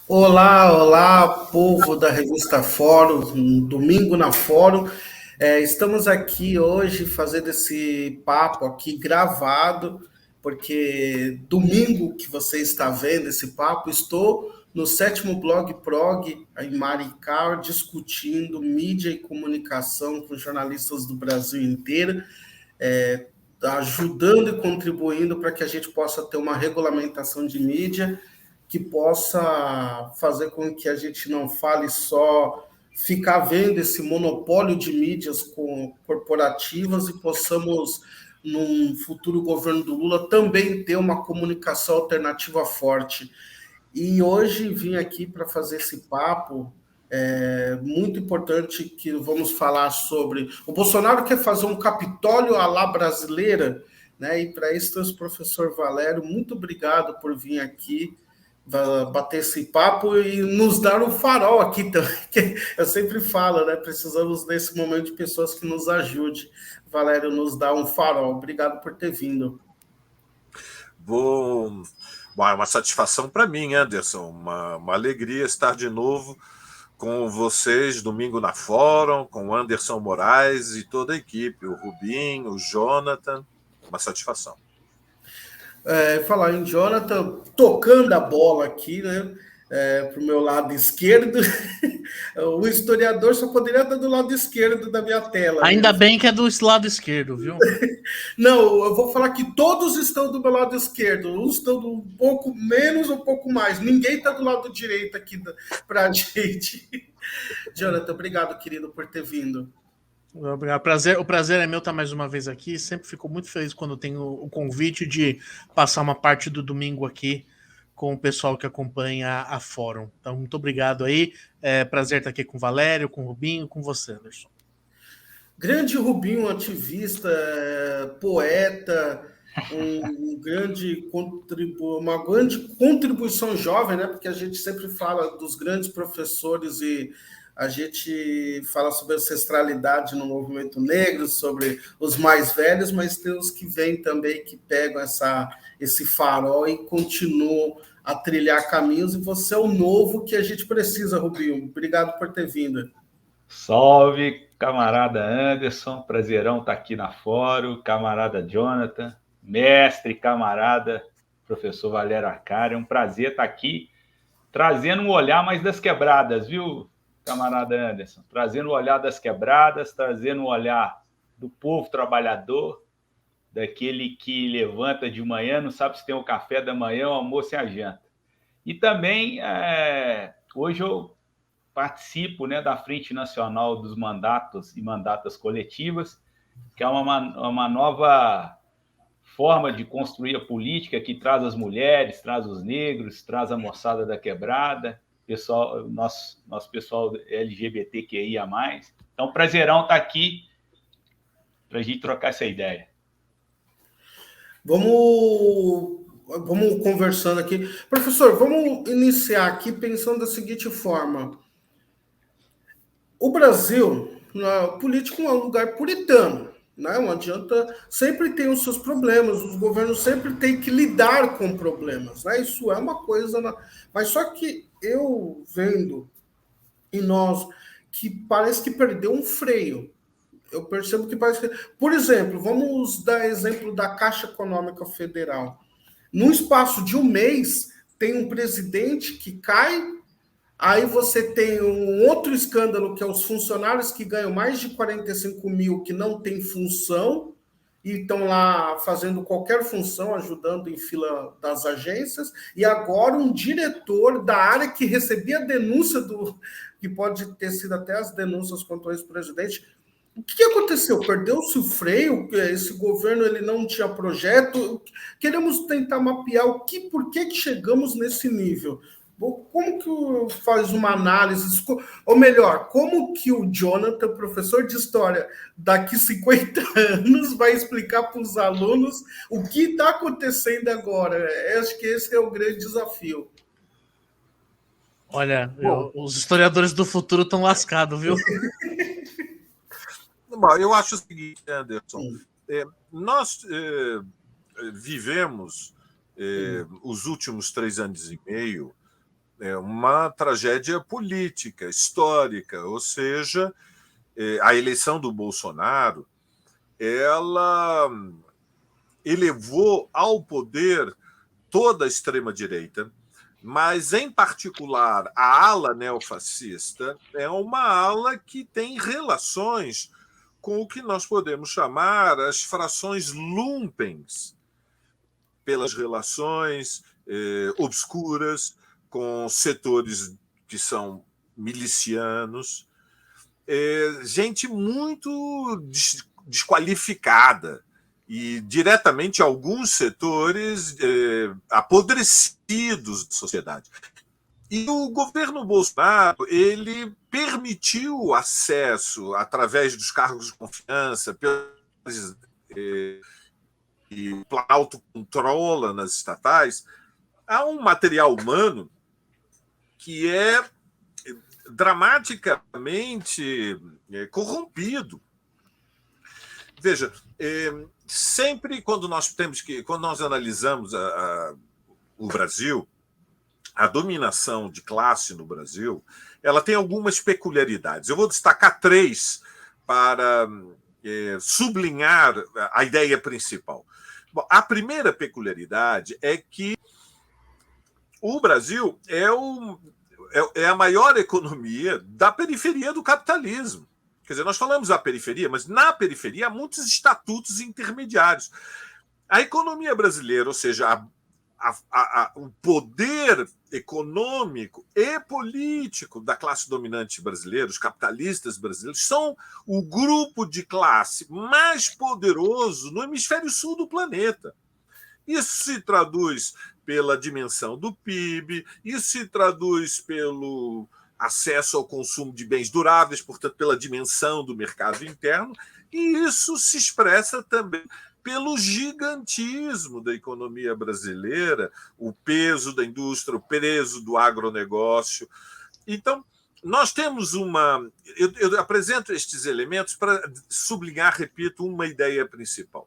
Olá, olá, povo da revista Fórum, um domingo na Fórum. Estamos aqui hoje fazendo esse papo aqui gravado, porque domingo que você está vendo esse papo, estou no sétimo blog Prog, em Maricá, discutindo mídia e comunicação com jornalistas do Brasil inteiro, ajudando e contribuindo para que a gente possa ter uma regulamentação de mídia que possa fazer com que a gente não fale só ficar vendo esse monopólio de mídias corporativas e possamos, num futuro governo do Lula, também ter uma comunicação alternativa forte. E hoje vim aqui para fazer esse papo muito importante que vamos falar sobre. O Bolsonaro quer fazer um Capitólio à la brasileira, né? E para isso, o professor Valério, muito obrigado por vir aqui bater esse papo e nos dar um farol aqui também. Que eu sempre falo, né? Precisamos nesse momento de pessoas que nos ajudem. Valério nos dá um farol. Obrigado por ter vindo. Bom, é uma satisfação para mim, Anderson, uma alegria estar de novo com vocês, domingo na Fórum, com o Anderson Moraes e toda a equipe, o Rubinho, o Jonathan, uma satisfação. Falar em Jonathan, tocando a bola aqui, né? Para o meu lado esquerdo, o historiador só poderia estar do lado esquerdo da minha tela Ainda mesmo. bem que é do lado esquerdo, viu? Não, eu vou falar que todos estão do meu lado esquerdo, uns estão um pouco menos, um pouco mais. Ninguém está do lado direito aqui para a gente. Jonathan, obrigado, querido, por ter vindo. O prazer é meu estar mais uma vez aqui. Sempre fico muito feliz quando tenho o convite de passar uma parte do domingo aqui com o pessoal que acompanha a Fórum. Então, muito obrigado aí. É prazer estar aqui com o Valério, com o Rubinho, com você, Anderson. Grande Rubinho, ativista, poeta, uma grande contribuição jovem, né? Porque a gente sempre fala dos grandes professores e a gente fala sobre ancestralidade no movimento negro, sobre os mais velhos, mas tem os que vêm também, que pegam esse farol e continuam a trilhar caminhos, e você é o novo que a gente precisa, Rubinho. Obrigado por ter vindo. Salve, camarada Anderson, prazerão estar aqui na Fórum, camarada Jonathan, mestre, camarada, professor Valério Arcari, é um prazer estar aqui, trazendo um olhar mais das quebradas, viu, camarada Anderson? Trazendo o olhar das quebradas, trazendo o olhar do povo trabalhador, daquele que levanta de manhã, não sabe se tem o café da manhã, o almoço e a janta. E também, hoje eu participo, né, da Frente Nacional dos Mandatos e Mandatas Coletivas, que é uma nova forma de construir a política que traz as mulheres, traz os negros, traz a moçada da quebrada, nosso pessoal LGBTQIA+. Então, prazerão estar aqui para a gente trocar essa ideia. Vamos conversando aqui. Professor, vamos iniciar aqui pensando da seguinte forma. O Brasil, o político é um lugar puritano, né? Não adianta, sempre tem os seus problemas, os governos sempre têm que lidar com problemas, né? Isso é uma coisa, mas só que eu vendo em nós que parece que perdeu um freio. Eu percebo que parece que, por exemplo, vamos dar exemplo da Caixa Econômica Federal. No espaço de um mês, tem um presidente que cai. Aí você tem um outro escândalo, que é os funcionários que ganham mais de 45 mil, que não tem função, e estão lá fazendo qualquer função, ajudando em fila das agências. E agora um diretor da área que recebia denúncia que pode ter sido até as denúncias contra o ex-presidente. O que aconteceu? Perdeu-se o freio? Esse governo ele não tinha projeto? Queremos tentar mapear por que chegamos nesse nível. Como que faz uma análise? Ou melhor, como que o Jonathan, professor de história, daqui 50 anos, vai explicar para os alunos o que está acontecendo agora? Acho que esse é o grande desafio. Olha, os historiadores do futuro estão lascados, viu? Eu acho o seguinte, Anderson, nós vivemos os últimos 3 anos e meio é uma tragédia política, histórica, ou seja, a eleição do Bolsonaro ela elevou ao poder toda a extrema-direita, mas, em particular, a ala neofascista é uma ala que tem relações com o que nós podemos chamar as frações lumpens, pelas relações obscuras com setores que são milicianos, gente muito desqualificada e diretamente alguns setores apodrecidos da sociedade. E o governo Bolsonaro ele permitiu acesso, através dos cargos de confiança, e Planalto controla nas estatais, a um material humano que é dramaticamente corrompido. Veja, sempre quando nós analisamos o Brasil, a dominação de classe no Brasil, ela tem algumas peculiaridades. Eu vou destacar 3 para sublinhar a ideia principal. Bom, a primeira peculiaridade é que o Brasil é a maior economia da periferia do capitalismo. Quer dizer, nós falamos da periferia, mas na periferia há muitos estatutos intermediários. A economia brasileira, ou seja, o poder econômico e político da classe dominante brasileira, os capitalistas brasileiros, são o grupo de classe mais poderoso no hemisfério sul do planeta. Isso se traduz pela dimensão do PIB, isso se traduz pelo acesso ao consumo de bens duráveis, portanto, pela dimensão do mercado interno, e isso se expressa também pelo gigantismo da economia brasileira, o peso da indústria, o peso do agronegócio. Então, nós temos uma... Eu apresento estes elementos para sublinhar, repito, uma ideia principal.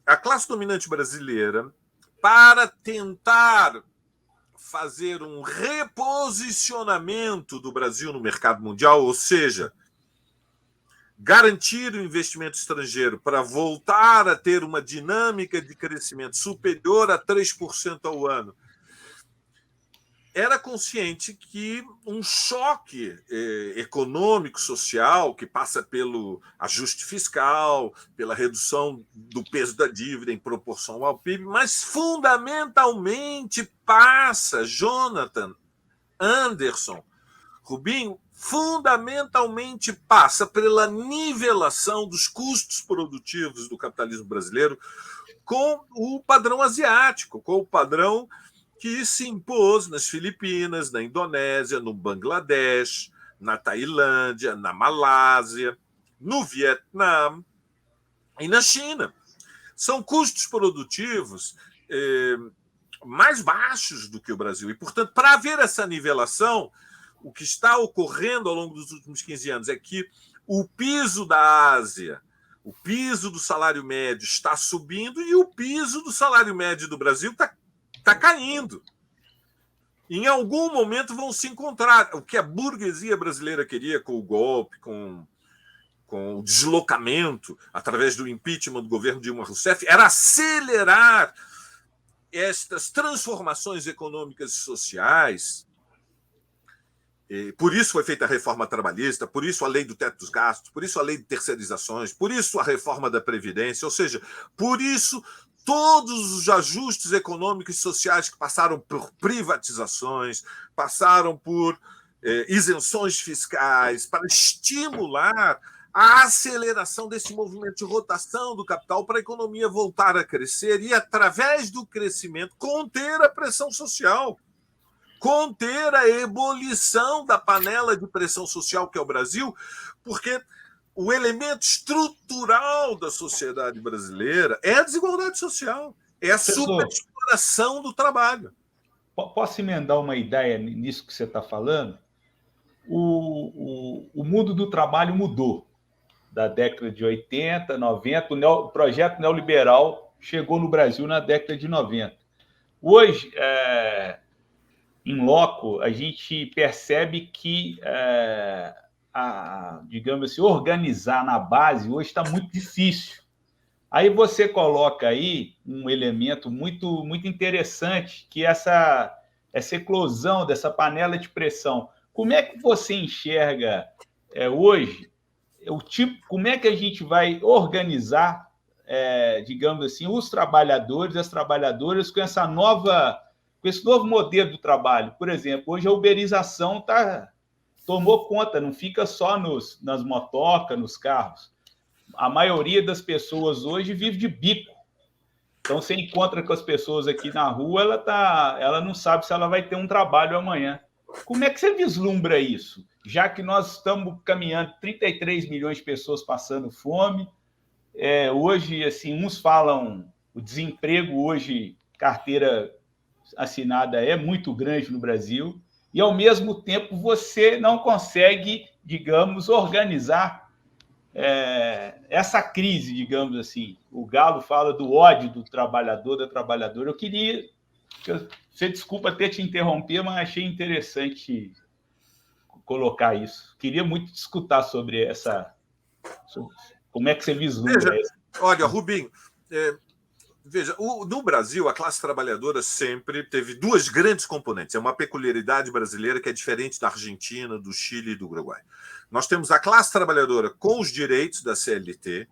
A classe dominante brasileira, para tentar fazer um reposicionamento do Brasil no mercado mundial, ou seja, garantir o investimento estrangeiro para voltar a ter uma dinâmica de crescimento superior a 3% ao ano, era consciente que um choque econômico, social, que passa pelo ajuste fiscal, pela redução do peso da dívida em proporção ao PIB, mas fundamentalmente passa, Jonathan, Anderson, Rubinho, fundamentalmente passa pela nivelação dos custos produtivos do capitalismo brasileiro com o padrão asiático, com o padrão que se impôs nas Filipinas, na Indonésia, no Bangladesh, na Tailândia, na Malásia, no Vietnã e na China. São custos produtivos mais baixos do que o Brasil. E, portanto, para haver essa nivelação, o que está ocorrendo ao longo dos últimos 15 anos é que o piso da Ásia, o piso do salário médio está subindo e o piso do salário médio do Brasil está caindo. Em algum momento vão se encontrar. O que a burguesia brasileira queria com o golpe, com o deslocamento, através do impeachment do governo Dilma Rousseff, era acelerar estas transformações econômicas e sociais. Por isso foi feita a reforma trabalhista, por isso a lei do teto dos gastos, por isso a lei de terceirizações, por isso a reforma da Previdência, ou seja, por isso todos os ajustes econômicos e sociais que passaram por privatizações, passaram por isenções fiscais, para estimular a aceleração desse movimento de rotação do capital para a economia voltar a crescer e, através do crescimento, conter a pressão social, conter a ebulição da panela de pressão social que é o Brasil, porque o elemento estrutural da sociedade brasileira é a desigualdade social, é a superexploração do trabalho. Posso emendar uma ideia nisso que você está falando? O mundo do trabalho mudou. Da década de 80, 90, o projeto neoliberal chegou no Brasil na década de 90. Hoje, em loco, a gente percebe que, digamos assim, organizar na base hoje está muito difícil. Aí você coloca aí um elemento muito, muito interessante, que é essa eclosão dessa panela de pressão. Como é que você enxerga hoje o tipo, como é que a gente vai organizar, digamos assim, os trabalhadores, as trabalhadoras com com esse novo modelo do trabalho? Por exemplo, hoje a uberização tomou conta, não fica só nas motocas, nos carros. A maioria das pessoas hoje vive de bico. Então, você encontra com as pessoas aqui na rua, ela não sabe se ela vai ter um trabalho amanhã. Como é que você vislumbra isso? Já que nós estamos caminhando 33 milhões de pessoas passando fome, hoje, assim, uns falam o desemprego hoje, carteira assinada é muito grande no Brasil, e ao mesmo tempo você não consegue, digamos, organizar essa crise, digamos assim. O Galo fala do ódio do trabalhador, da trabalhadora. Eu queria... Você desculpa ter te interromper, mas achei interessante colocar isso. Queria muito te escutar sobre como é que você vislumbra isso. Olha, Rubinho, veja, no Brasil, a classe trabalhadora sempre teve duas grandes componentes. É uma peculiaridade brasileira que é diferente da Argentina, do Chile e do Uruguai. Nós temos a classe trabalhadora com os direitos da CLT,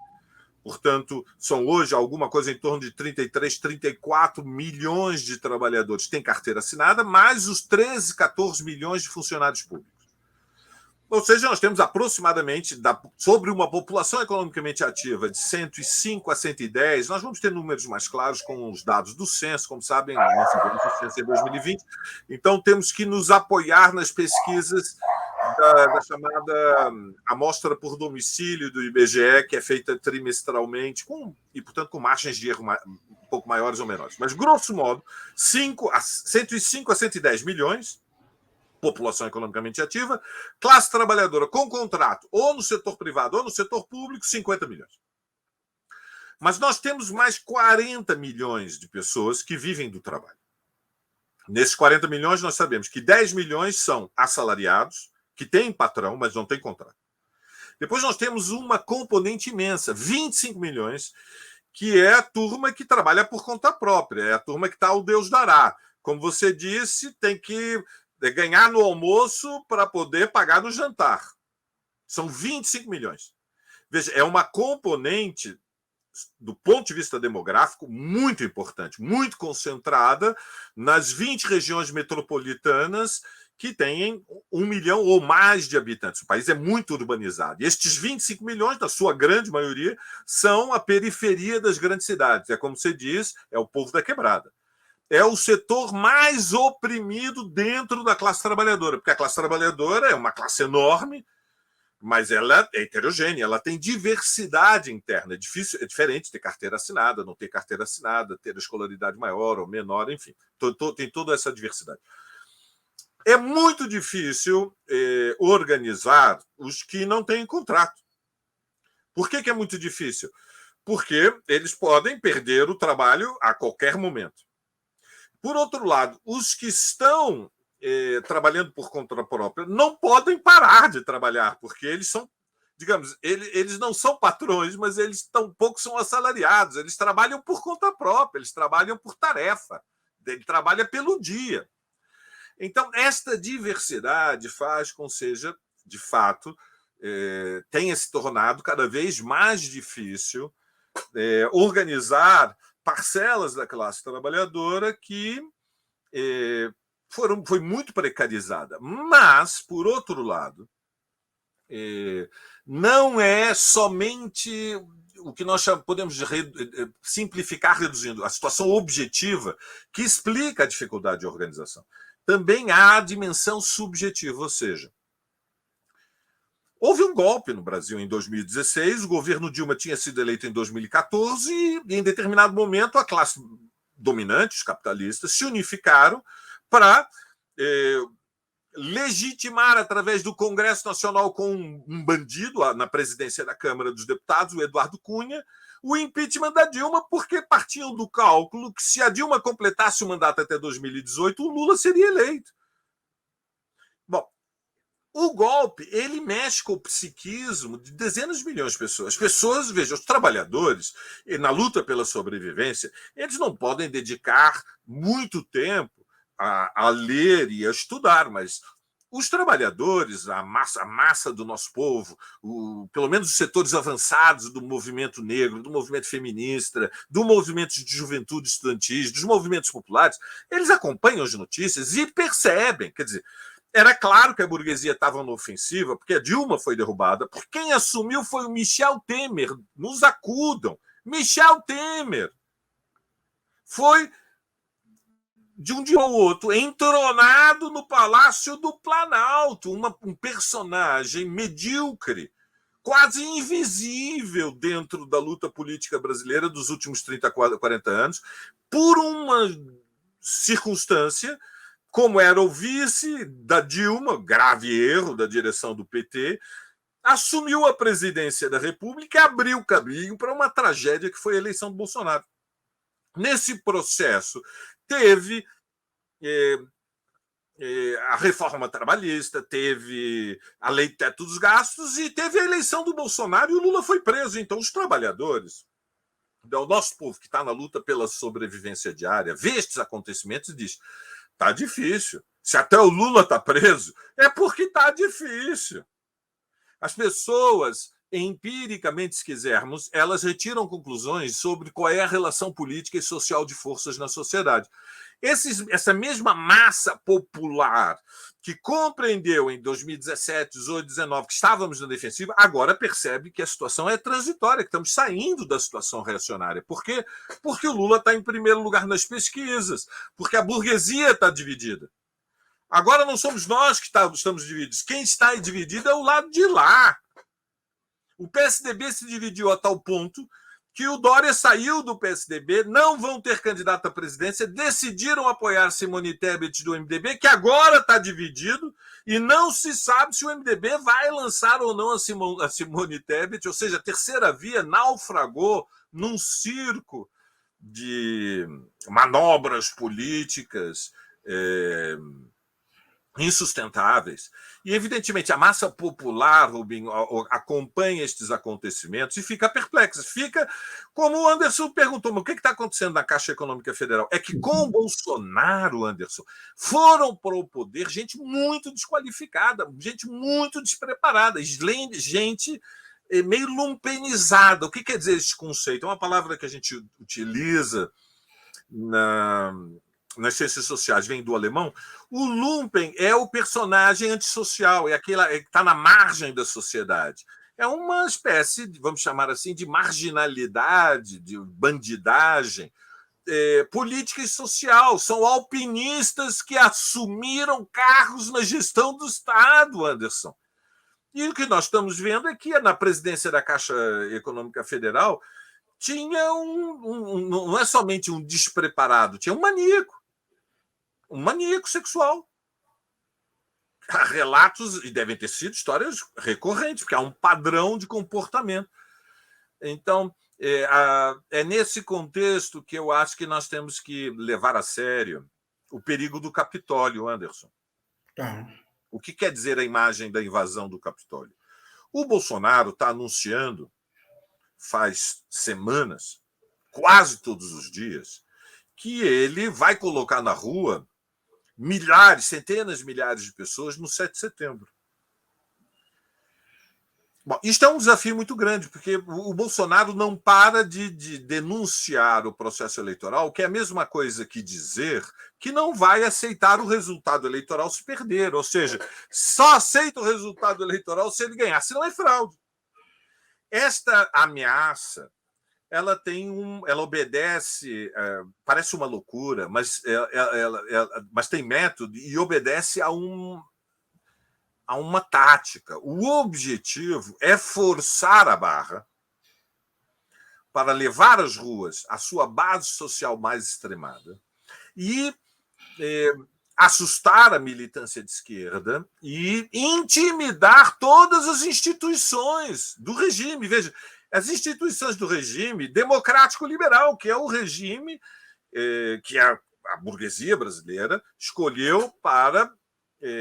portanto, são hoje alguma coisa em torno de 33, 34 milhões de trabalhadores que têm carteira assinada, mais os 13, 14 milhões de funcionários públicos. Ou seja, nós temos aproximadamente, sobre uma população economicamente ativa de 105 a 110, nós vamos ter números mais claros com os dados do censo, como sabem, nós tivemos o censo em 2020, então temos que nos apoiar nas pesquisas da chamada amostra por domicílio do IBGE, que é feita trimestralmente, e, portanto, com margens de erro um pouco maiores ou menores. Mas, grosso modo, 105 a 110 milhões, população economicamente ativa, classe trabalhadora com contrato ou no setor privado ou no setor público, 50 milhões. Mas nós temos mais 40 milhões de pessoas que vivem do trabalho. Nesses 40 milhões, nós sabemos que 10 milhões são assalariados, que têm patrão, mas não têm contrato. Depois nós temos uma componente imensa, 25 milhões, que é a turma que trabalha por conta própria, é a turma que está ao Deus dará. Como você disse, tem que ganhar no almoço para poder pagar no jantar. São 25 milhões. Veja, é uma componente, do ponto de vista demográfico, muito importante, muito concentrada nas 20 regiões metropolitanas que têm 1 milhão ou mais de habitantes. O país é muito urbanizado. E estes 25 milhões, na sua grande maioria, são a periferia das grandes cidades. É como você diz, é o povo da quebrada. É o setor mais oprimido dentro da classe trabalhadora, porque a classe trabalhadora é uma classe enorme, mas ela é heterogênea, ela tem diversidade interna. É diferente ter carteira assinada, não ter carteira assinada, ter a escolaridade maior ou menor, enfim, tem toda essa diversidade. É muito difícil organizar os que não têm contrato. Por que é muito difícil? Porque eles podem perder o trabalho a qualquer momento. Por outro lado, os que estão trabalhando por conta própria não podem parar de trabalhar, porque eles são, digamos, eles não são patrões, mas eles tampouco são assalariados, eles trabalham por conta própria, eles trabalham por tarefa, ele trabalha pelo dia. Então, esta diversidade faz com que seja, de fato, tenha se tornado cada vez mais difícil organizar parcelas da classe trabalhadora que foi muito precarizada. Mas, por outro lado, não é somente o que nós podemos simplificar reduzindo a situação objetiva que explica a dificuldade de organização. Também há a dimensão subjetiva, ou seja, houve um golpe no Brasil em 2016, o governo Dilma tinha sido eleito em 2014 e, em determinado momento, a classe dominante, os capitalistas, se unificaram para legitimar, através do Congresso Nacional com um bandido na presidência da Câmara dos Deputados, o Eduardo Cunha, o impeachment da Dilma, porque partiam do cálculo que, se a Dilma completasse o mandato até 2018, o Lula seria eleito. O golpe, ele mexe com o psiquismo de dezenas de milhões de pessoas. As pessoas, veja, os trabalhadores, na luta pela sobrevivência, eles não podem dedicar muito tempo a ler e a estudar, mas os trabalhadores, a massa do nosso povo, pelo menos os setores avançados do movimento negro, do movimento feminista, do movimento de juventude estudantis, dos movimentos populares, eles acompanham as notícias e percebem, quer dizer, era claro que a burguesia estava na ofensiva, porque a Dilma foi derrubada, porque quem assumiu foi o Michel Temer. Nos acudam. Michel Temer foi, de um dia ao outro, entronado no Palácio do Planalto, um personagem medíocre, quase invisível dentro da luta política brasileira dos últimos 30, 40 anos, por uma circunstância, como era o vice da Dilma, grave erro da direção do PT, assumiu a presidência da República e abriu caminho para uma tragédia que foi a eleição do Bolsonaro. Nesse processo, teve a reforma trabalhista, teve a lei de teto dos gastos e teve a eleição do Bolsonaro e o Lula foi preso. Então, os trabalhadores, o nosso povo que está na luta pela sobrevivência diária, vê estes acontecimentos e diz: está difícil. Se até o Lula está preso, é porque está difícil. As pessoas, empiricamente, se quisermos, elas retiram conclusões sobre qual é a relação política e social de forças na sociedade. Essa mesma massa popular que compreendeu em 2017, 18, 19 que estávamos na defensiva, agora percebe que a situação é transitória, que estamos saindo da situação reacionária. Por quê? Porque o Lula está em primeiro lugar nas pesquisas, porque a burguesia está dividida. Agora não somos nós que estamos divididos. Quem está dividido é o lado de lá. O PSDB se dividiu a tal ponto que o Dória saiu do PSDB, não vão ter candidato à presidência, decidiram apoiar Simone Tebet do MDB, que agora está dividido, e não se sabe se o MDB vai lançar ou não a Simone Tebet, ou seja, a terceira via naufragou num circo de manobras políticas insustentáveis. E, evidentemente, a massa popular, Rubinho, acompanha estes acontecimentos e fica perplexa. Fica, como o Anderson perguntou, mas o que está acontecendo na Caixa Econômica Federal? É que com o Bolsonaro, Anderson, foram para o poder gente muito desqualificada, gente muito despreparada, gente meio lumpenizada. O que quer dizer esse conceito? É uma palavra que a gente utiliza nas ciências sociais, vem do alemão. O Lumpen é o personagem antissocial, é aquele que está na margem da sociedade. É uma espécie, vamos chamar assim, de marginalidade, de bandidagem política e social. São alpinistas que assumiram cargos na gestão do Estado, Anderson. E o que nós estamos vendo é que na presidência da Caixa Econômica Federal tinha não é somente um despreparado, tinha um maníaco sexual. Há relatos, e devem ter sido histórias recorrentes, porque há um padrão de comportamento. Então, é nesse contexto que eu acho que nós temos que levar a sério o perigo do Capitólio, Anderson. Tá. O que quer dizer a imagem da invasão do Capitólio? O Bolsonaro está anunciando, faz semanas, quase todos os dias, que ele vai colocar na rua milhares, centenas de milhares de pessoas no 7 de setembro. Bom, isto é um desafio muito grande, porque o Bolsonaro não para de denunciar o processo eleitoral, que é a mesma coisa que dizer que não vai aceitar o resultado eleitoral se perder, ou seja, só aceita o resultado eleitoral se ele ganhar, senão é fraude. Esta ameaça, ela obedece, parece uma loucura, mas tem método e obedece a uma tática. O objetivo é forçar a barra para levar às ruas a sua base social mais extremada e assustar a militância de esquerda e intimidar todas as instituições do regime. Veja, as instituições do regime democrático-liberal, que é o regime que a burguesia brasileira escolheu para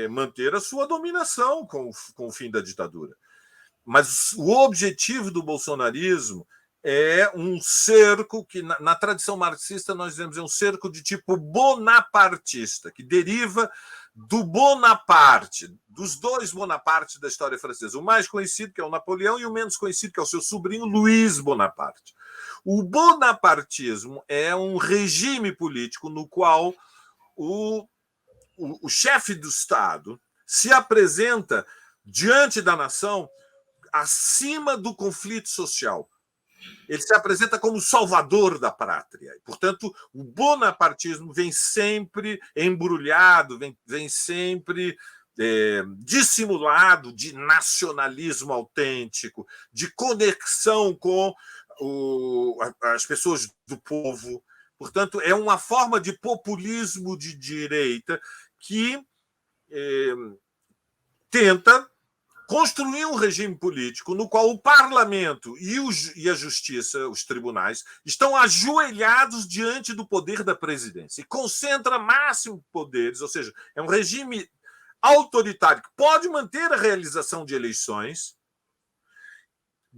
manter a sua dominação com o fim da ditadura. Mas o objetivo do bolsonarismo é um cerco que, na tradição marxista, nós dizemos é um cerco de tipo bonapartista, que deriva do Bonaparte, dos dois Bonaparte da história francesa. O mais conhecido, que é o Napoleão, e o menos conhecido, que é o seu sobrinho, Luiz Bonaparte. O bonapartismo é um regime político no qual o chefe do Estado se apresenta diante da nação acima do conflito social. Ele se apresenta como salvador da pátria. Portanto, o bonapartismo vem sempre embrulhado, vem sempre dissimulado de nacionalismo autêntico, de conexão com as pessoas do povo. Portanto, é uma forma de populismo de direita que tenta construir um regime político no qual o parlamento e a justiça, os tribunais, estão ajoelhados diante do poder da presidência e concentra máximo poderes, ou seja, é um regime autoritário que pode manter a realização de eleições,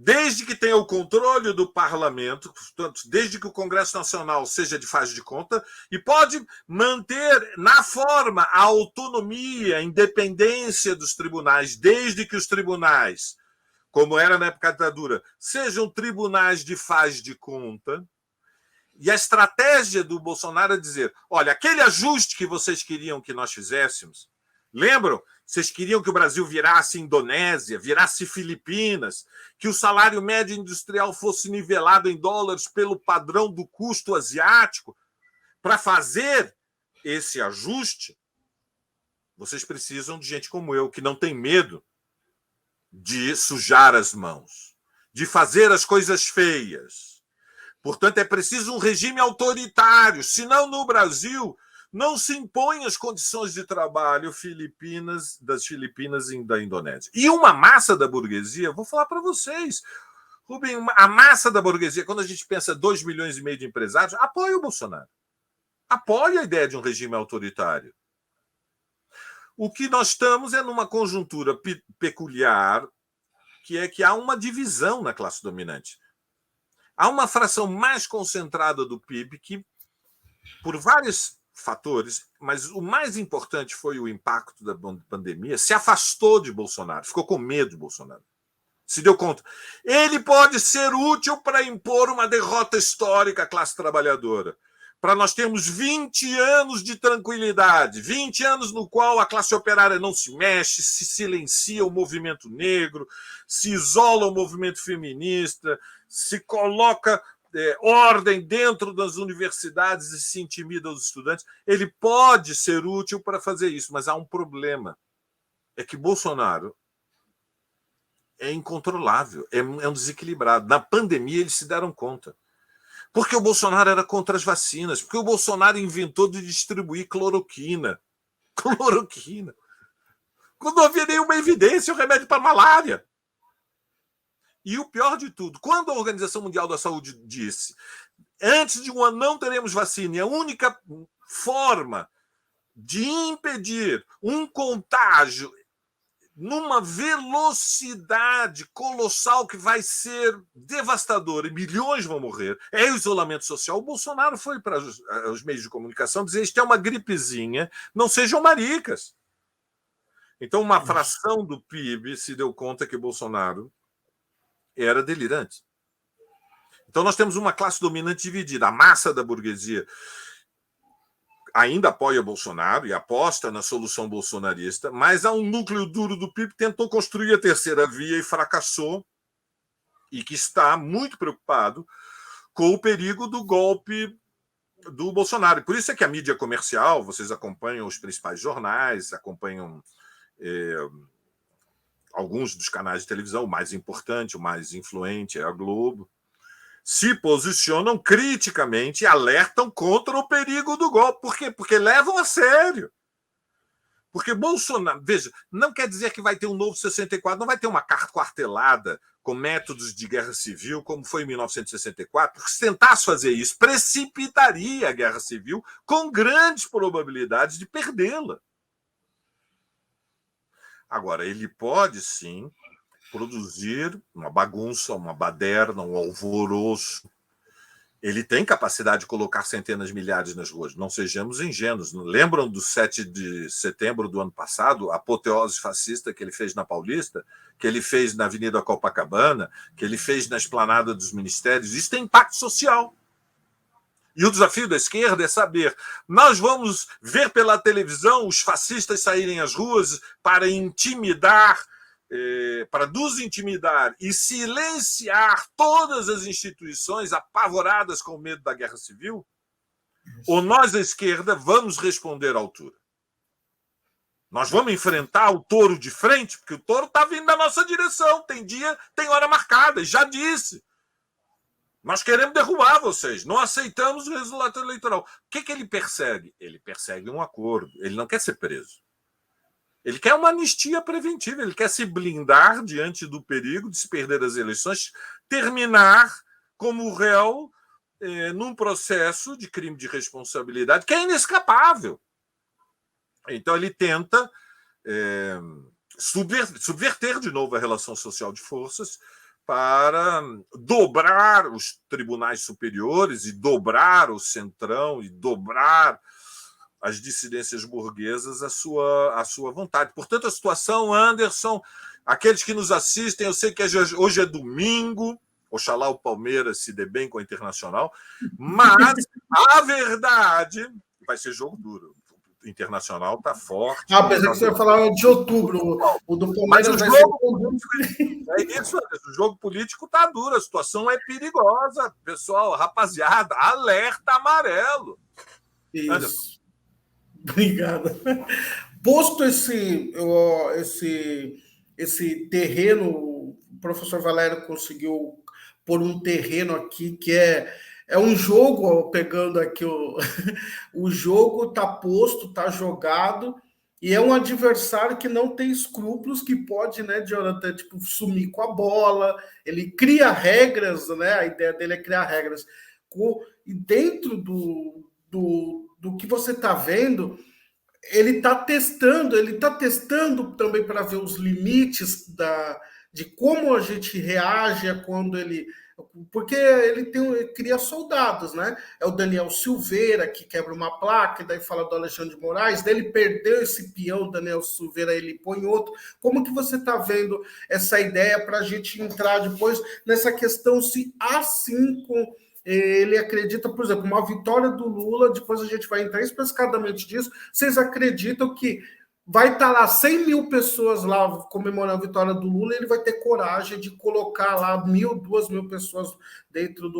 desde que tenha o controle do parlamento, portanto, desde que o Congresso Nacional seja de faz de conta, e pode manter na forma a autonomia, a independência dos tribunais, desde que os tribunais, como era na época da ditadura, sejam tribunais de faz de conta. E a estratégia do Bolsonaro é dizer, olha, aquele ajuste que vocês queriam que nós fizéssemos, lembram? Vocês queriam que o Brasil virasse Indonésia, virasse Filipinas, que o salário médio industrial fosse nivelado em dólares pelo padrão do custo asiático. Para fazer esse ajuste, vocês precisam de gente como eu, que não tem medo de sujar as mãos, de fazer as coisas feias. Portanto, é preciso um regime autoritário, senão no Brasil não se impõem as condições de trabalho das Filipinas e da Indonésia. E uma massa da burguesia, vou falar para vocês, Rubem, a massa da burguesia, quando a gente pensa 2,5 milhões de empresários, apoia o Bolsonaro. Apoia a ideia de um regime autoritário. O que nós estamos é numa conjuntura peculiar, que é que há uma divisão na classe dominante. Há uma fração mais concentrada do PIB que, por vários fatores, mas o mais importante foi o impacto da pandemia, se afastou de Bolsonaro, ficou com medo de Bolsonaro. Se deu conta. Ele pode ser útil para impor uma derrota histórica à classe trabalhadora, para nós termos 20 anos de tranquilidade, 20 anos no qual a classe operária não se mexe, se silencia o movimento negro, se isola o movimento feminista, se coloca ordem dentro das universidades e se intimida os estudantes. Ele pode ser útil para fazer isso, mas há um problema. É que Bolsonaro é incontrolável, é um desequilibrado. Na pandemia, eles se deram conta. Porque o Bolsonaro era contra as vacinas, porque o Bolsonaro inventou de distribuir cloroquina. Cloroquina. Quando não havia nenhuma evidência, o remédio para malária. E o pior de tudo, quando a Organização Mundial da Saúde disse antes de um ano não teremos vacina, e a única forma de impedir um contágio numa velocidade colossal que vai ser devastadora e milhões vão morrer, é o isolamento social. O Bolsonaro foi para os meios de comunicação dizer isto é uma gripezinha, não sejam maricas. Então, uma fração do PIB se deu conta que Bolsonaro era delirante. Então, nós temos uma classe dominante dividida. A massa da burguesia ainda apoia Bolsonaro e aposta na solução bolsonarista, mas há um núcleo duro do PIB que tentou construir a terceira via e fracassou, e que está muito preocupado com o perigo do golpe do Bolsonaro. Por isso é que a mídia comercial, vocês acompanham os principais jornais, acompanham alguns dos canais de televisão, o mais importante, o mais influente é a Globo, se posicionam criticamente e alertam contra o perigo do golpe. Por quê? Porque levam a sério. Porque Bolsonaro, veja, não quer dizer que vai ter um novo 64, não vai ter uma quartelada com métodos de guerra civil, como foi em 1964, porque se tentasse fazer isso, precipitaria a guerra civil com grandes probabilidades de perdê-la. Agora, ele pode, sim, produzir uma bagunça, uma baderna, um alvoroço. Ele tem capacidade de colocar centenas, milhares nas ruas. Não sejamos ingênuos. Lembram do 7 de setembro do ano passado, a apoteose fascista que ele fez na Paulista, que ele fez na Avenida Copacabana, que ele fez na Esplanada dos Ministérios? Isso tem impacto social. E o desafio da esquerda é saber, nós vamos ver pela televisão os fascistas saírem às ruas para intimidar, para nos intimidar e silenciar todas as instituições apavoradas com medo da guerra civil? Ou nós, a esquerda, vamos responder à altura? Nós vamos enfrentar o touro de frente, porque o touro está vindo na nossa direção. Tem dia, tem hora marcada, já disse. Nós queremos derrubar vocês, não aceitamos o resultado eleitoral. O que ele persegue? Ele persegue um acordo, ele não quer ser preso. Ele quer uma anistia preventiva, ele quer se blindar diante do perigo de se perder as eleições, terminar como réu num processo de crime de responsabilidade que é inescapável. Então ele tenta subverter de novo a relação social de forças para dobrar os tribunais superiores e dobrar o centrão e dobrar as dissidências burguesas à sua vontade. Portanto, a situação, Anderson, aqueles que nos assistem, eu sei que hoje é domingo, oxalá o Palmeiras se dê bem com a Internacional, mas a verdade vai ser jogo duro. O Internacional está forte. Apesar que você vai falar de outubro, o do Palmeiras vai ser... É isso, o jogo político está duro, a situação é perigosa. Pessoal, rapaziada, alerta amarelo. Isso. Anderson. Obrigado. Posto esse terreno, o professor Valério conseguiu pôr um terreno aqui que é um jogo, pegando aqui o jogo está posto, está jogado, e é um adversário que não tem escrúpulos, que pode, né, Jonathan, tipo, sumir com a bola, ele cria regras, né, a ideia dele é criar regras. E dentro do que você está vendo, ele está testando também para ver os limites de como a gente reage quando ele... Porque ele cria soldados, né? É o Daniel Silveira, que quebra uma placa, e daí fala do Alexandre de Moraes, daí ele perdeu esse peão, Daniel Silveira, ele põe outro. Como que você está vendo essa ideia para a gente entrar depois nessa questão se assim com... Ele acredita, por exemplo, uma vitória do Lula, depois a gente vai entrar especificadamente disso, vocês acreditam que vai estar lá 100 mil pessoas lá comemorando a vitória do Lula e ele vai ter coragem de colocar lá 1.000, 2.000 pessoas dentro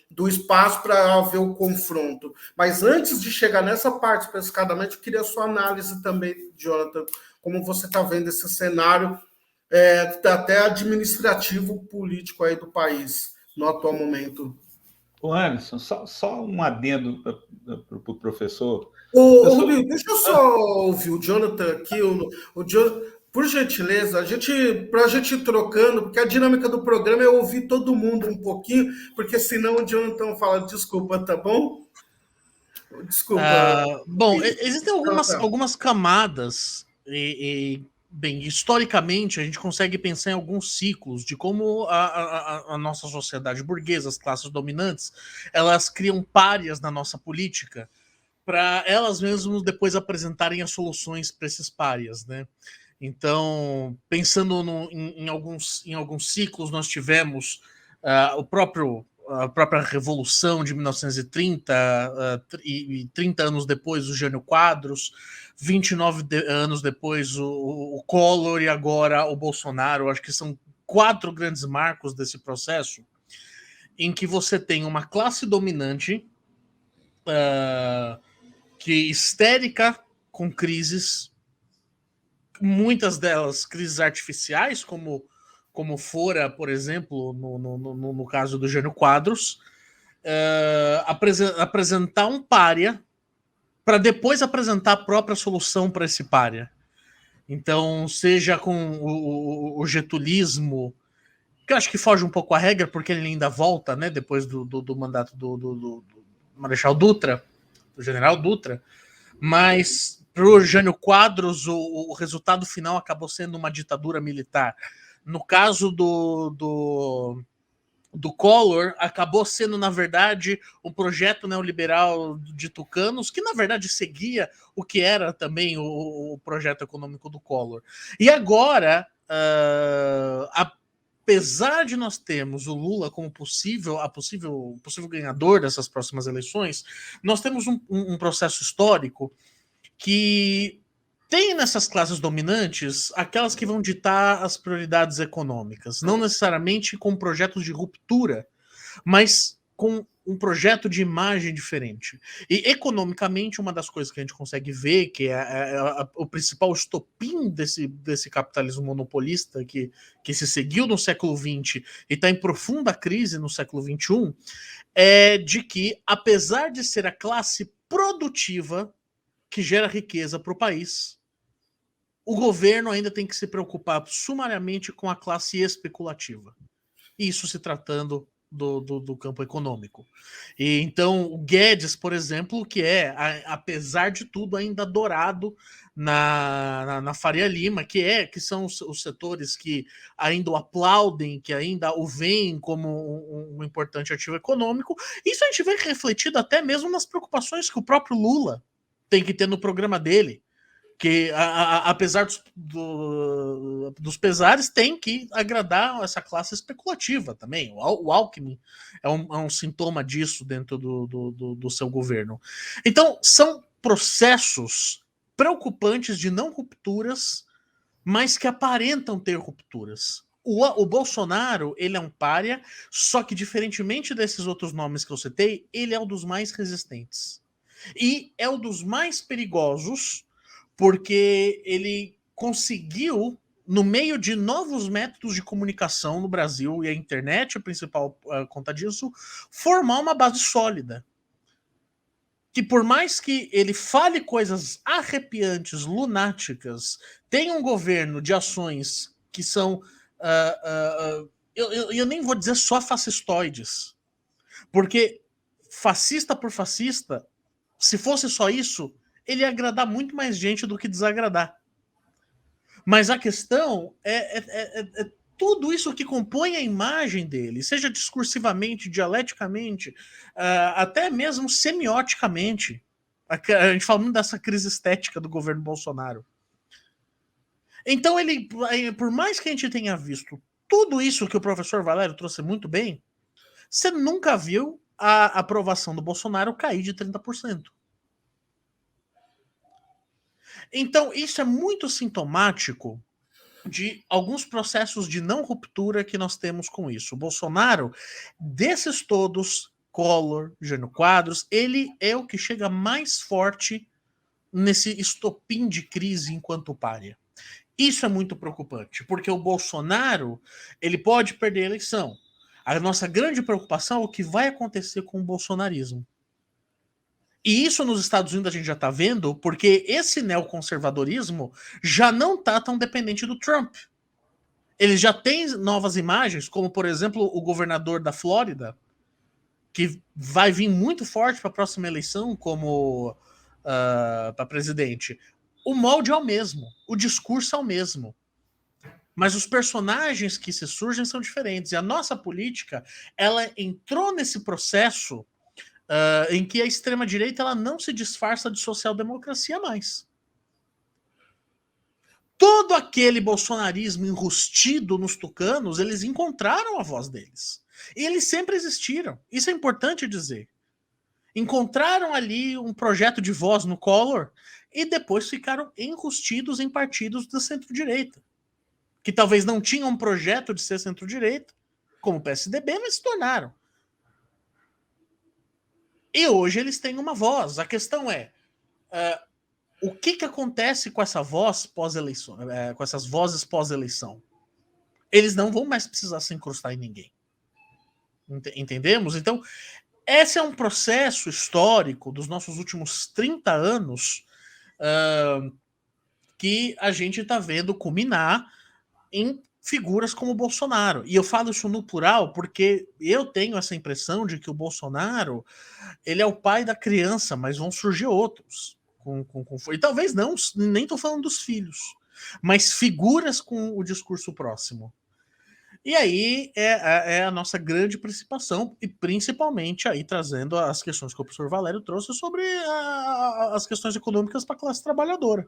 do espaço para ver o confronto. Mas antes de chegar nessa parte especificadamente, eu queria a sua análise também, Jonathan, como você está vendo esse cenário até administrativo político aí do país no atual momento. Ô Anderson, só um adendo para o professor. Rubinho, deixa eu só ouvir o Jonathan aqui. Por gentileza, para a gente ir trocando, porque a dinâmica do programa é ouvir todo mundo um pouquinho, porque senão o Jonathan fala desculpa, tá bom? Desculpa. Bom, existem algumas camadas bem, historicamente, a gente consegue pensar em alguns ciclos de como a nossa sociedade burguesa, as classes dominantes, elas criam párias na nossa política para elas mesmas depois apresentarem as soluções para esses párias, né? Então, pensando em alguns ciclos, nós tivemos a própria Revolução de 1930, e 30 anos depois o Jânio Quadros, 29 anos depois o Collor e agora o Bolsonaro. Acho que são 4 grandes marcos desse processo em que você tem uma classe dominante que histérica com crises, muitas delas crises artificiais, como fora, por exemplo, no caso do Jânio Quadros, apresentar um pária para depois apresentar a própria solução para esse pária. Então, seja com o getulismo, que eu acho que foge um pouco a regra, porque ele ainda volta, né, depois do mandato do Marechal Dutra, do General Dutra, mas Para o Jânio Quadros, o resultado final acabou sendo uma ditadura militar. No caso do Collor, acabou sendo, na verdade, um projeto neoliberal de tucanos, que, na verdade, seguia o que era também o projeto econômico do Collor. E agora, apesar de nós termos o Lula como possível ganhador dessas próximas eleições, nós temos um processo histórico que tem nessas classes dominantes aquelas que vão ditar as prioridades econômicas, não necessariamente com projetos de ruptura, mas com um projeto de imagem diferente. E economicamente, uma das coisas que a gente consegue ver, que é o principal estopim desse capitalismo monopolista que se seguiu no século XX e está em profunda crise no século XXI, é de que, apesar de ser a classe produtiva que gera riqueza para o país, o governo ainda tem que se preocupar sumariamente com a classe especulativa. Isso se tratando do campo econômico. E então, o Guedes, por exemplo, que apesar de tudo, ainda dourado na Faria Lima, que são os setores que ainda o aplaudem, que ainda o veem como um importante ativo econômico. Isso a gente vê refletido até mesmo nas preocupações que o próprio Lula tem que ter no programa dele, que apesar dos pesares, tem que agradar essa classe especulativa também. O Alckmin é um sintoma disso dentro do seu governo. Então, são processos preocupantes de não rupturas, mas que aparentam ter rupturas. O Bolsonaro, ele é um pária, só que, diferentemente desses outros nomes que eu citei, ele é um dos mais resistentes. E é um dos mais perigosos, porque ele conseguiu, no meio de novos métodos de comunicação no Brasil, e a internet, a principal conta disso, formar uma base sólida. Que por mais que ele fale coisas arrepiantes, lunáticas, tenha um governo de ações que são... eu nem vou dizer só fascistoides, porque fascista por fascista, se fosse só isso, ele ia agradar muito mais gente do que desagradar. Mas a questão é tudo isso que compõe a imagem dele, seja discursivamente, dialeticamente, até mesmo semioticamente. A gente fala muito dessa crise estética do governo Bolsonaro. Então, ele, por mais que a gente tenha visto tudo isso que o professor Valério trouxe muito bem, você nunca viu a aprovação do Bolsonaro cair de 30%. Então, isso é muito sintomático de alguns processos de não ruptura que nós temos com isso. O Bolsonaro, desses todos, Collor, Jânio Quadros, ele é o que chega mais forte nesse estopim de crise enquanto pária. Isso é muito preocupante, porque o Bolsonaro, ele pode perder a eleição. A nossa grande preocupação é o que vai acontecer com o bolsonarismo. E isso nos Estados Unidos a gente já está vendo, porque esse neoconservadorismo já não está tão dependente do Trump. Ele já tem novas imagens, como, por exemplo, o governador da Flórida, que vai vir muito forte para a próxima eleição como para presidente. O molde é o mesmo, o discurso é o mesmo. Mas os personagens que se surgem são diferentes. E a nossa política, ela entrou nesse processo em que a extrema-direita ela não se disfarça de social-democracia mais. Todo aquele bolsonarismo enrustido nos tucanos, eles encontraram a voz deles. E eles sempre existiram. Isso é importante dizer. Encontraram ali um projeto de voz no Collor e depois ficaram enrustidos em partidos da centro-direita, que talvez não tinham um projeto de ser centro-direita, como o PSDB, mas se tornaram. E hoje eles têm uma voz. A questão é o que acontece com essa voz pós-eleição, com essas vozes pós-eleição? Eles não vão mais precisar se encrustar em ninguém. Entendemos? Então, esse é um processo histórico dos nossos últimos 30 anos que a gente está vendo culminar em figuras como o Bolsonaro. E eu falo isso no plural porque eu tenho essa impressão de que o Bolsonaro ele é o pai da criança, mas vão surgir outros. E talvez não, nem estou falando dos filhos, mas figuras com o discurso próximo. E aí é a nossa grande participação, e principalmente aí trazendo as questões que o professor Valério trouxe sobre as questões econômicas para a classe trabalhadora.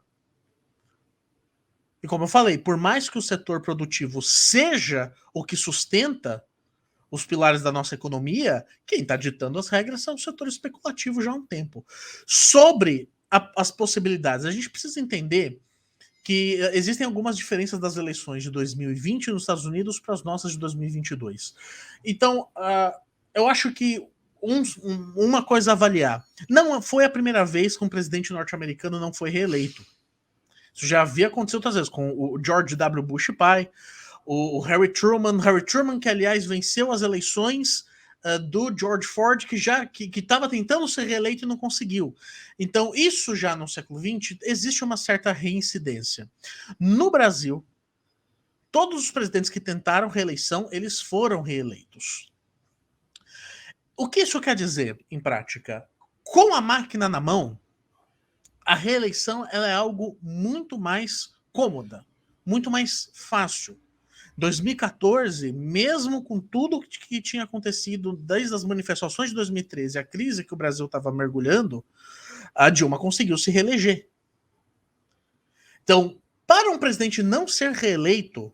E como eu falei, por mais que o setor produtivo seja o que sustenta os pilares da nossa economia, quem está ditando as regras é o setor especulativo já há um tempo. Sobre as possibilidades, a gente precisa entender que existem algumas diferenças das eleições de 2020 nos Estados Unidos para as nossas de 2022. Então, eu acho que uma coisa a avaliar. Não foi a primeira vez que um presidente norte-americano não foi reeleito. Isso já havia acontecido outras vezes, com o George W. Bush pai, o Harry Truman, que aliás venceu as eleições do George Ford, que estava tentando ser reeleito e não conseguiu. Então, isso já no século XX, existe uma certa reincidência. No Brasil, todos os presidentes que tentaram reeleição, eles foram reeleitos. O que isso quer dizer, em prática? Com a máquina na mão, a reeleição ela é algo muito mais cômoda, muito mais fácil. 2014, mesmo com tudo que tinha acontecido desde as manifestações de 2013, a crise que o Brasil estava mergulhando, a Dilma conseguiu se reeleger. Então, para um presidente não ser reeleito,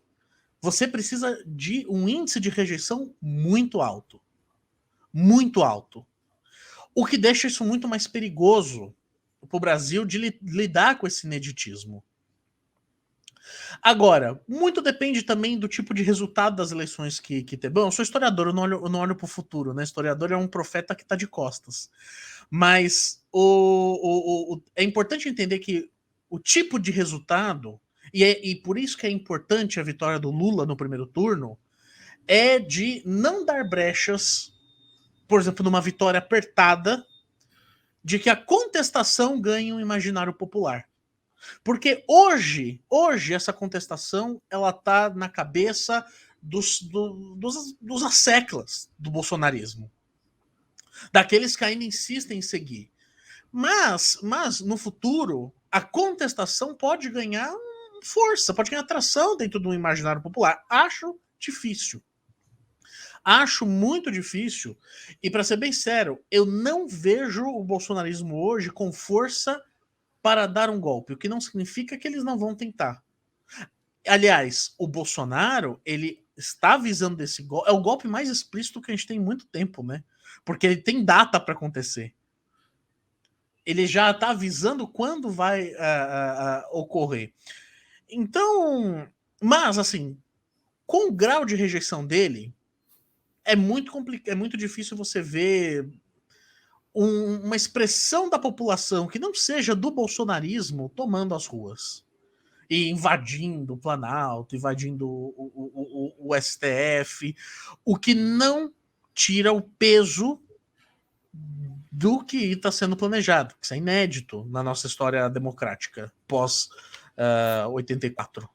você precisa de um índice de rejeição muito alto. Muito alto. O que deixa isso muito mais perigoso para o Brasil de lidar com esse ineditismo. Agora, muito depende também do tipo de resultado das eleições que ter. Bom, eu sou historiador, eu não olho para o futuro, né? Historiador é um profeta que está de costas. Mas é importante entender que o tipo de resultado, e por isso que é importante a vitória do Lula no primeiro turno, é de não dar brechas, por exemplo, numa vitória apertada, de que a contestação ganha um imaginário popular. Porque hoje essa contestação ela tá na cabeça dos asseclas do bolsonarismo. Daqueles que ainda insistem em seguir. Mas no futuro, a contestação pode ganhar força, pode ganhar atração dentro do imaginário popular. Acho difícil. Acho muito difícil. E para ser bem sério, eu não vejo o bolsonarismo hoje com força para dar um golpe, o que não significa que eles não vão tentar. Aliás, o Bolsonaro, ele está visando esse golpe, é o golpe mais explícito que a gente tem em muito tempo, né? Porque ele tem data para acontecer. Ele já está avisando quando vai ocorrer. Então, mas assim, com o grau de rejeição dele, é muito complicado, é muito difícil você ver uma expressão da população que não seja do bolsonarismo tomando as ruas e invadindo o Planalto, invadindo o STF, o que não tira o peso do que está sendo planejado, que isso é inédito na nossa história democrática pós 84.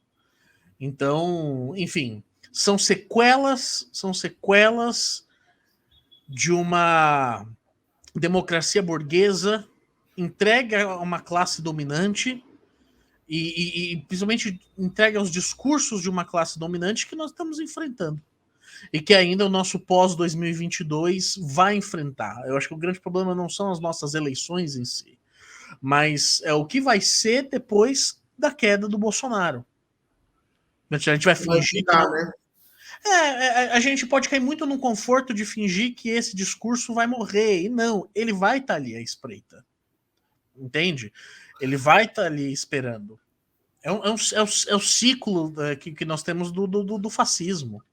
Então, enfim, são sequelas de uma democracia burguesa entregue a uma classe dominante e principalmente entregue aos discursos de uma classe dominante que nós estamos enfrentando e que ainda o nosso pós-2022 vai enfrentar. Eu acho que o grande problema não são as nossas eleições em si, mas é o que vai ser depois da queda do Bolsonaro. A gente vai fingir que não... né? A gente pode cair muito no conforto de fingir que esse discurso vai morrer. E não, ele vai estar ali à espreita. Entende? Ele vai estar ali esperando. É o ciclo que nós temos do fascismo.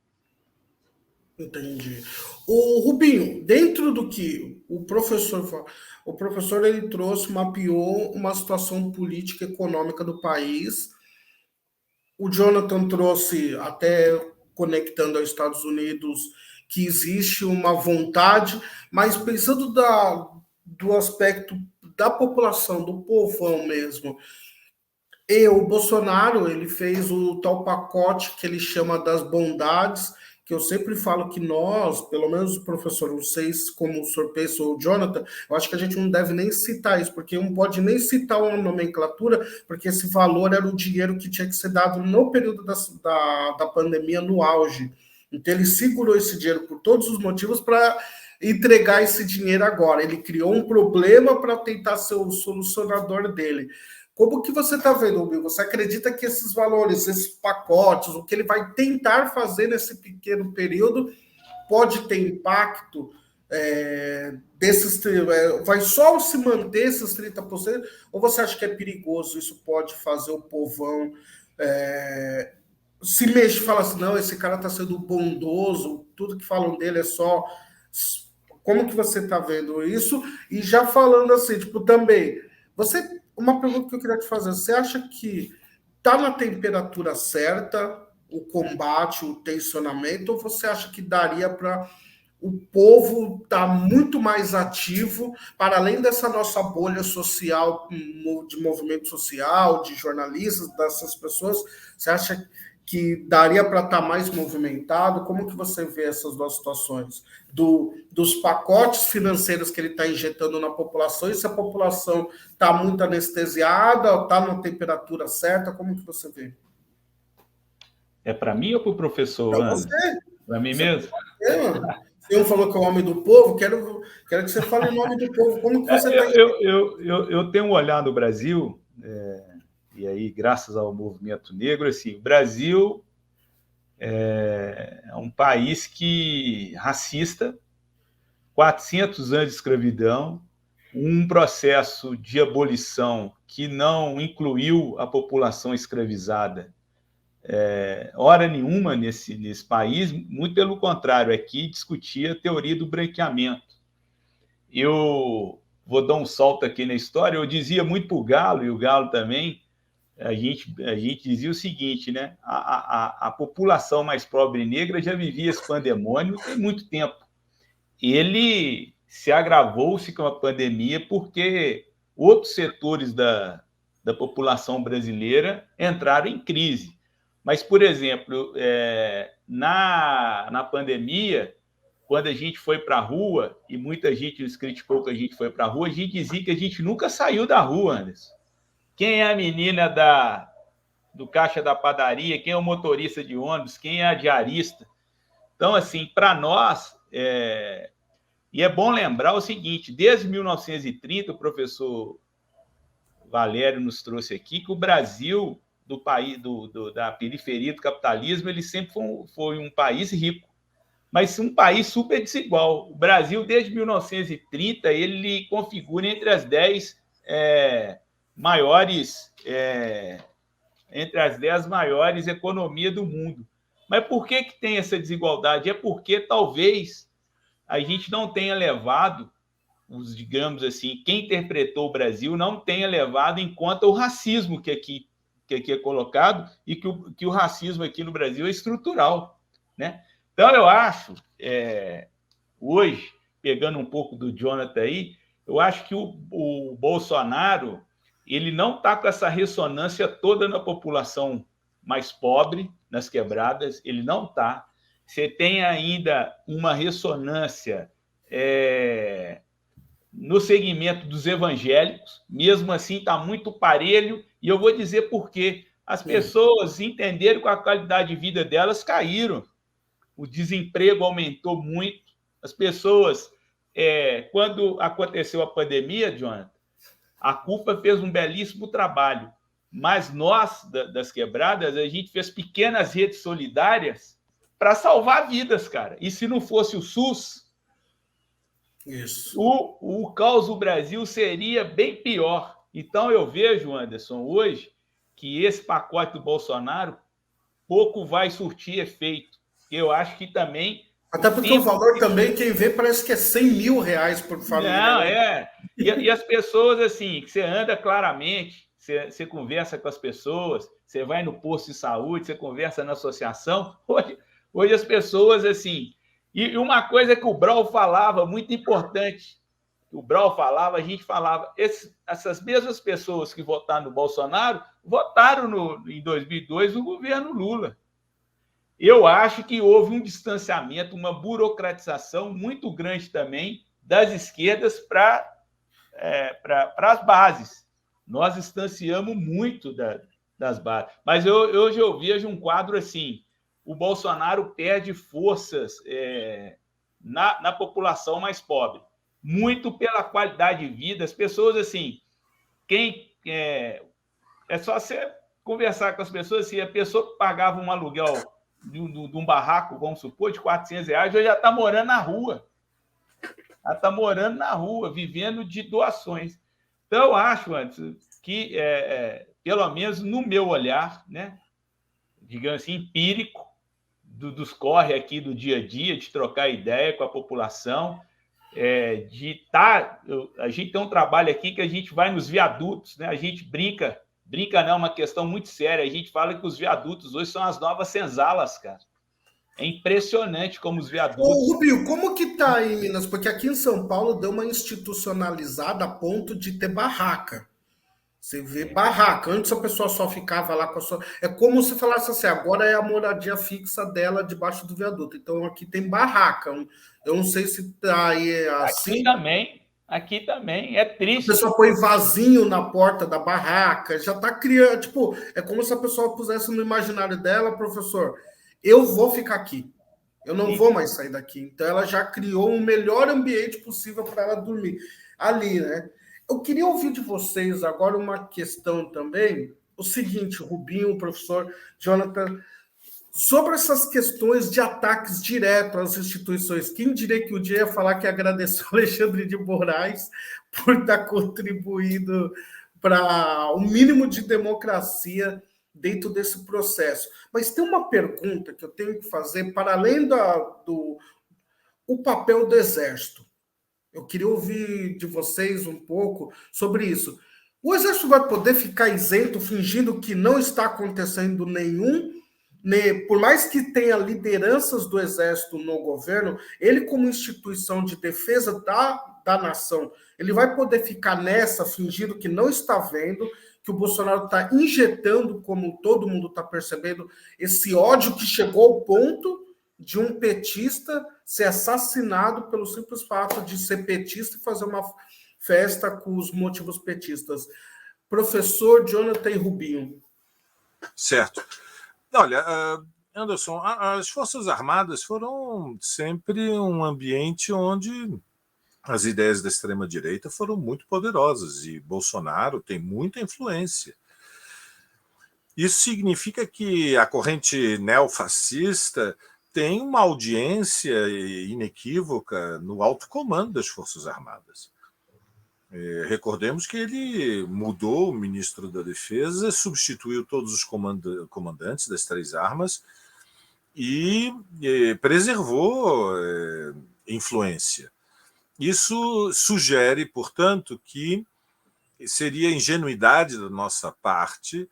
Entendi. O Rubinho, dentro do que o professor ele trouxe, mapeou uma situação política e econômica do país. O Jonathan trouxe, até conectando aos Estados Unidos, que existe uma vontade, mas pensando do aspecto da população, do povão mesmo. O Bolsonaro ele fez o tal pacote que ele chama das bondades, que eu sempre falo que nós, pelo menos o professor, não sei se como o Sr. Peço ou o Jonathan, eu acho que a gente não deve nem citar isso, porque não pode nem citar uma nomenclatura, porque esse valor era o dinheiro que tinha que ser dado no período da pandemia, no auge. Então ele segurou esse dinheiro por todos os motivos para entregar esse dinheiro agora. Ele criou um problema para tentar ser o solucionador dele. Como que você está vendo, Bill? Você acredita que esses valores, esses pacotes, o que ele vai tentar fazer nesse pequeno período pode ter impacto vai só se manter esses 30%? Ou você acha que é perigoso? Isso pode fazer o povão se mexe, fala assim, não, esse cara está sendo bondoso, tudo que falam dele é só... Como que você está vendo isso? E já falando assim, tipo, também, uma pergunta que eu queria te fazer, você acha que está na temperatura certa o combate, o tensionamento, ou você acha que daria para o povo estar muito mais ativo, para além dessa nossa bolha social, de movimento social, de jornalistas, dessas pessoas, você acha que daria para estar mais movimentado? Como que você vê essas duas situações? Dos pacotes financeiros que ele está injetando na população, e se a população está muito anestesiada, está na temperatura certa, como que você vê? É para mim ou para o professor? Para você. Para mim mesmo? Você falou que é o homem do povo, quero que você fale o nome do povo. Como que você está... Eu tenho um olhar no Brasil... E aí, graças ao movimento negro, assim, o Brasil é um país racista, 400 anos de escravidão, um processo de abolição que não incluiu a população escravizada hora nenhuma nesse país, muito pelo contrário, aqui discutia a teoria do branqueamento. Eu vou dar um salto aqui na história, eu dizia muito para o Galo, e o Galo também, a gente dizia o seguinte, né? A população mais pobre e negra já vivia esse pandemônio tem muito tempo. Ele se agravou-se com a pandemia porque outros setores da população brasileira entraram em crise. Mas, por exemplo, na pandemia, quando a gente foi para a rua, e muita gente nos criticou que a gente foi para a rua, a gente dizia que a gente nunca saiu da rua, Anderson. Quem é a menina do caixa da padaria? Quem é o motorista de ônibus? Quem é a diarista? Então, assim, para nós... E é bom lembrar o seguinte, desde 1930, o professor Valério nos trouxe aqui, que o Brasil, do país, da periferia do capitalismo, ele sempre foi um país rico, mas um país super desigual. O Brasil, desde 1930, ele configura entre as 10 maiores economias do mundo. Mas por que tem essa desigualdade? É porque talvez a gente não tenha levado, digamos assim, quem interpretou o Brasil não tenha levado em conta o racismo que aqui é colocado e que o racismo aqui no Brasil é estrutural, né? Então, eu acho, hoje, pegando um pouco do Jonathan aí, eu acho que o Bolsonaro ele não está com essa ressonância toda na população mais pobre, nas quebradas, ele não está. Você tem ainda uma ressonância no segmento dos evangélicos, mesmo assim está muito parelho, e eu vou dizer por quê. As pessoas entenderam que a qualidade de vida delas caíram, o desemprego aumentou muito, as pessoas, quando aconteceu a pandemia, Jonathan, a CUFA fez um belíssimo trabalho, mas nós, das quebradas, a gente fez pequenas redes solidárias para salvar vidas, cara. E se não fosse o SUS, o caos do Brasil seria bem pior. Então, eu vejo, Anderson, hoje, que esse pacote do Bolsonaro pouco vai surtir efeito. Eu acho que também... Até porque o valor também, quem vê, parece que é 100 mil reais por família. Não, E as pessoas, assim, que você anda claramente, você conversa com as pessoas, você vai no posto de saúde, você conversa na associação. Hoje as pessoas, assim... E uma coisa que o Brau falava, muito importante, a gente falava, essas mesmas pessoas que votaram no Bolsonaro, votaram em 2002 no governo Lula. eu acho que houve um distanciamento, uma burocratização muito grande também das esquerdas para as bases. Nós distanciamos muito das bases. Mas hoje eu vejo um quadro assim: o Bolsonaro perde forças na população mais pobre, muito pela qualidade de vida. As pessoas, assim, é só você conversar com as pessoas, assim, a pessoa que pagava um aluguel de um barraco, vamos supor, de R$ 400, hoje já está morando na rua. Ela está morando na rua, vivendo de doações. Então, eu acho, Anderson, que, pelo menos no meu olhar, né, digamos assim, empírico, dos corre aqui do dia a dia, de trocar ideia com a população, de estar... A gente tem um trabalho aqui que a gente vai nos viadutos, né? A gente brinca não, é uma questão muito séria. A gente fala que os viadutos hoje são as novas senzalas, cara. É impressionante como os viadutos... Ô, Rubio, como que tá aí em Minas? Porque aqui em São Paulo deu uma institucionalizada a ponto de ter barraca. Você vê barraca. Antes a pessoa só ficava lá com a sua... É como se falasse assim, agora é a moradia fixa dela debaixo do viaduto. Então aqui tem barraca. Eu não sei se tá aí assim. Aqui também. É A triste. pessoa põe vasinho na porta da barraca, já tá criando... Tipo, é como se a pessoa pusesse no imaginário dela, professor, eu vou ficar aqui. Eu não vou mais sair daqui. Então ela já criou o melhor ambiente possível para ela dormir ali, né? Eu queria ouvir de vocês agora uma questão também, o seguinte, Rubinho, o professor Jonathan, sobre essas questões de ataques diretos às instituições. Quem diria que o dia ia falar que agradeceu o Alexandre de Moraes por estar contribuindo para o mínimo de democracia dentro desse processo. Mas tem uma pergunta que eu tenho que fazer, para além do o papel do Exército. Eu queria ouvir de vocês um pouco sobre isso. O Exército vai poder ficar isento, fingindo que não está acontecendo nenhum, né? Por mais que tenha lideranças do Exército no governo, ele, como instituição de defesa da nação, ele vai poder ficar nessa, fingindo que não está vendo, que o Bolsonaro está injetando, como todo mundo está percebendo, esse ódio que chegou ao ponto de um petista ser assassinado pelo simples fato de ser petista e fazer uma festa com os motivos petistas. Professor Jonathan Rubinho. Certo. Olha, Anderson, as Forças Armadas foram sempre um ambiente onde as ideias da extrema-direita foram muito poderosas e Bolsonaro tem muita influência. Isso significa que a corrente neofascista tem uma audiência inequívoca no alto comando das Forças Armadas. Recordemos que ele mudou o ministro da Defesa, substituiu todos os comandantes das três armas e preservou influência. Isso sugere, portanto, que seria ingenuidade da nossa parte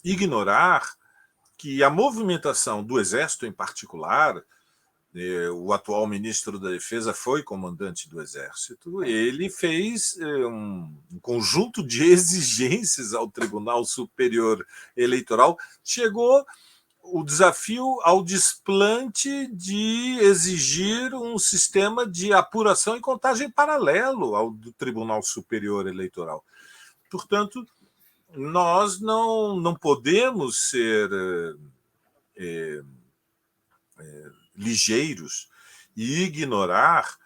ignorar que a movimentação do Exército em particular, o atual ministro da Defesa foi comandante do Exército, ele fez um conjunto de exigências ao Tribunal Superior Eleitoral, chegou o desafio ao desplante de exigir um sistema de apuração e contagem paralelo ao do Tribunal Superior Eleitoral. Portanto, nós não podemos ser ligeiros e ignorar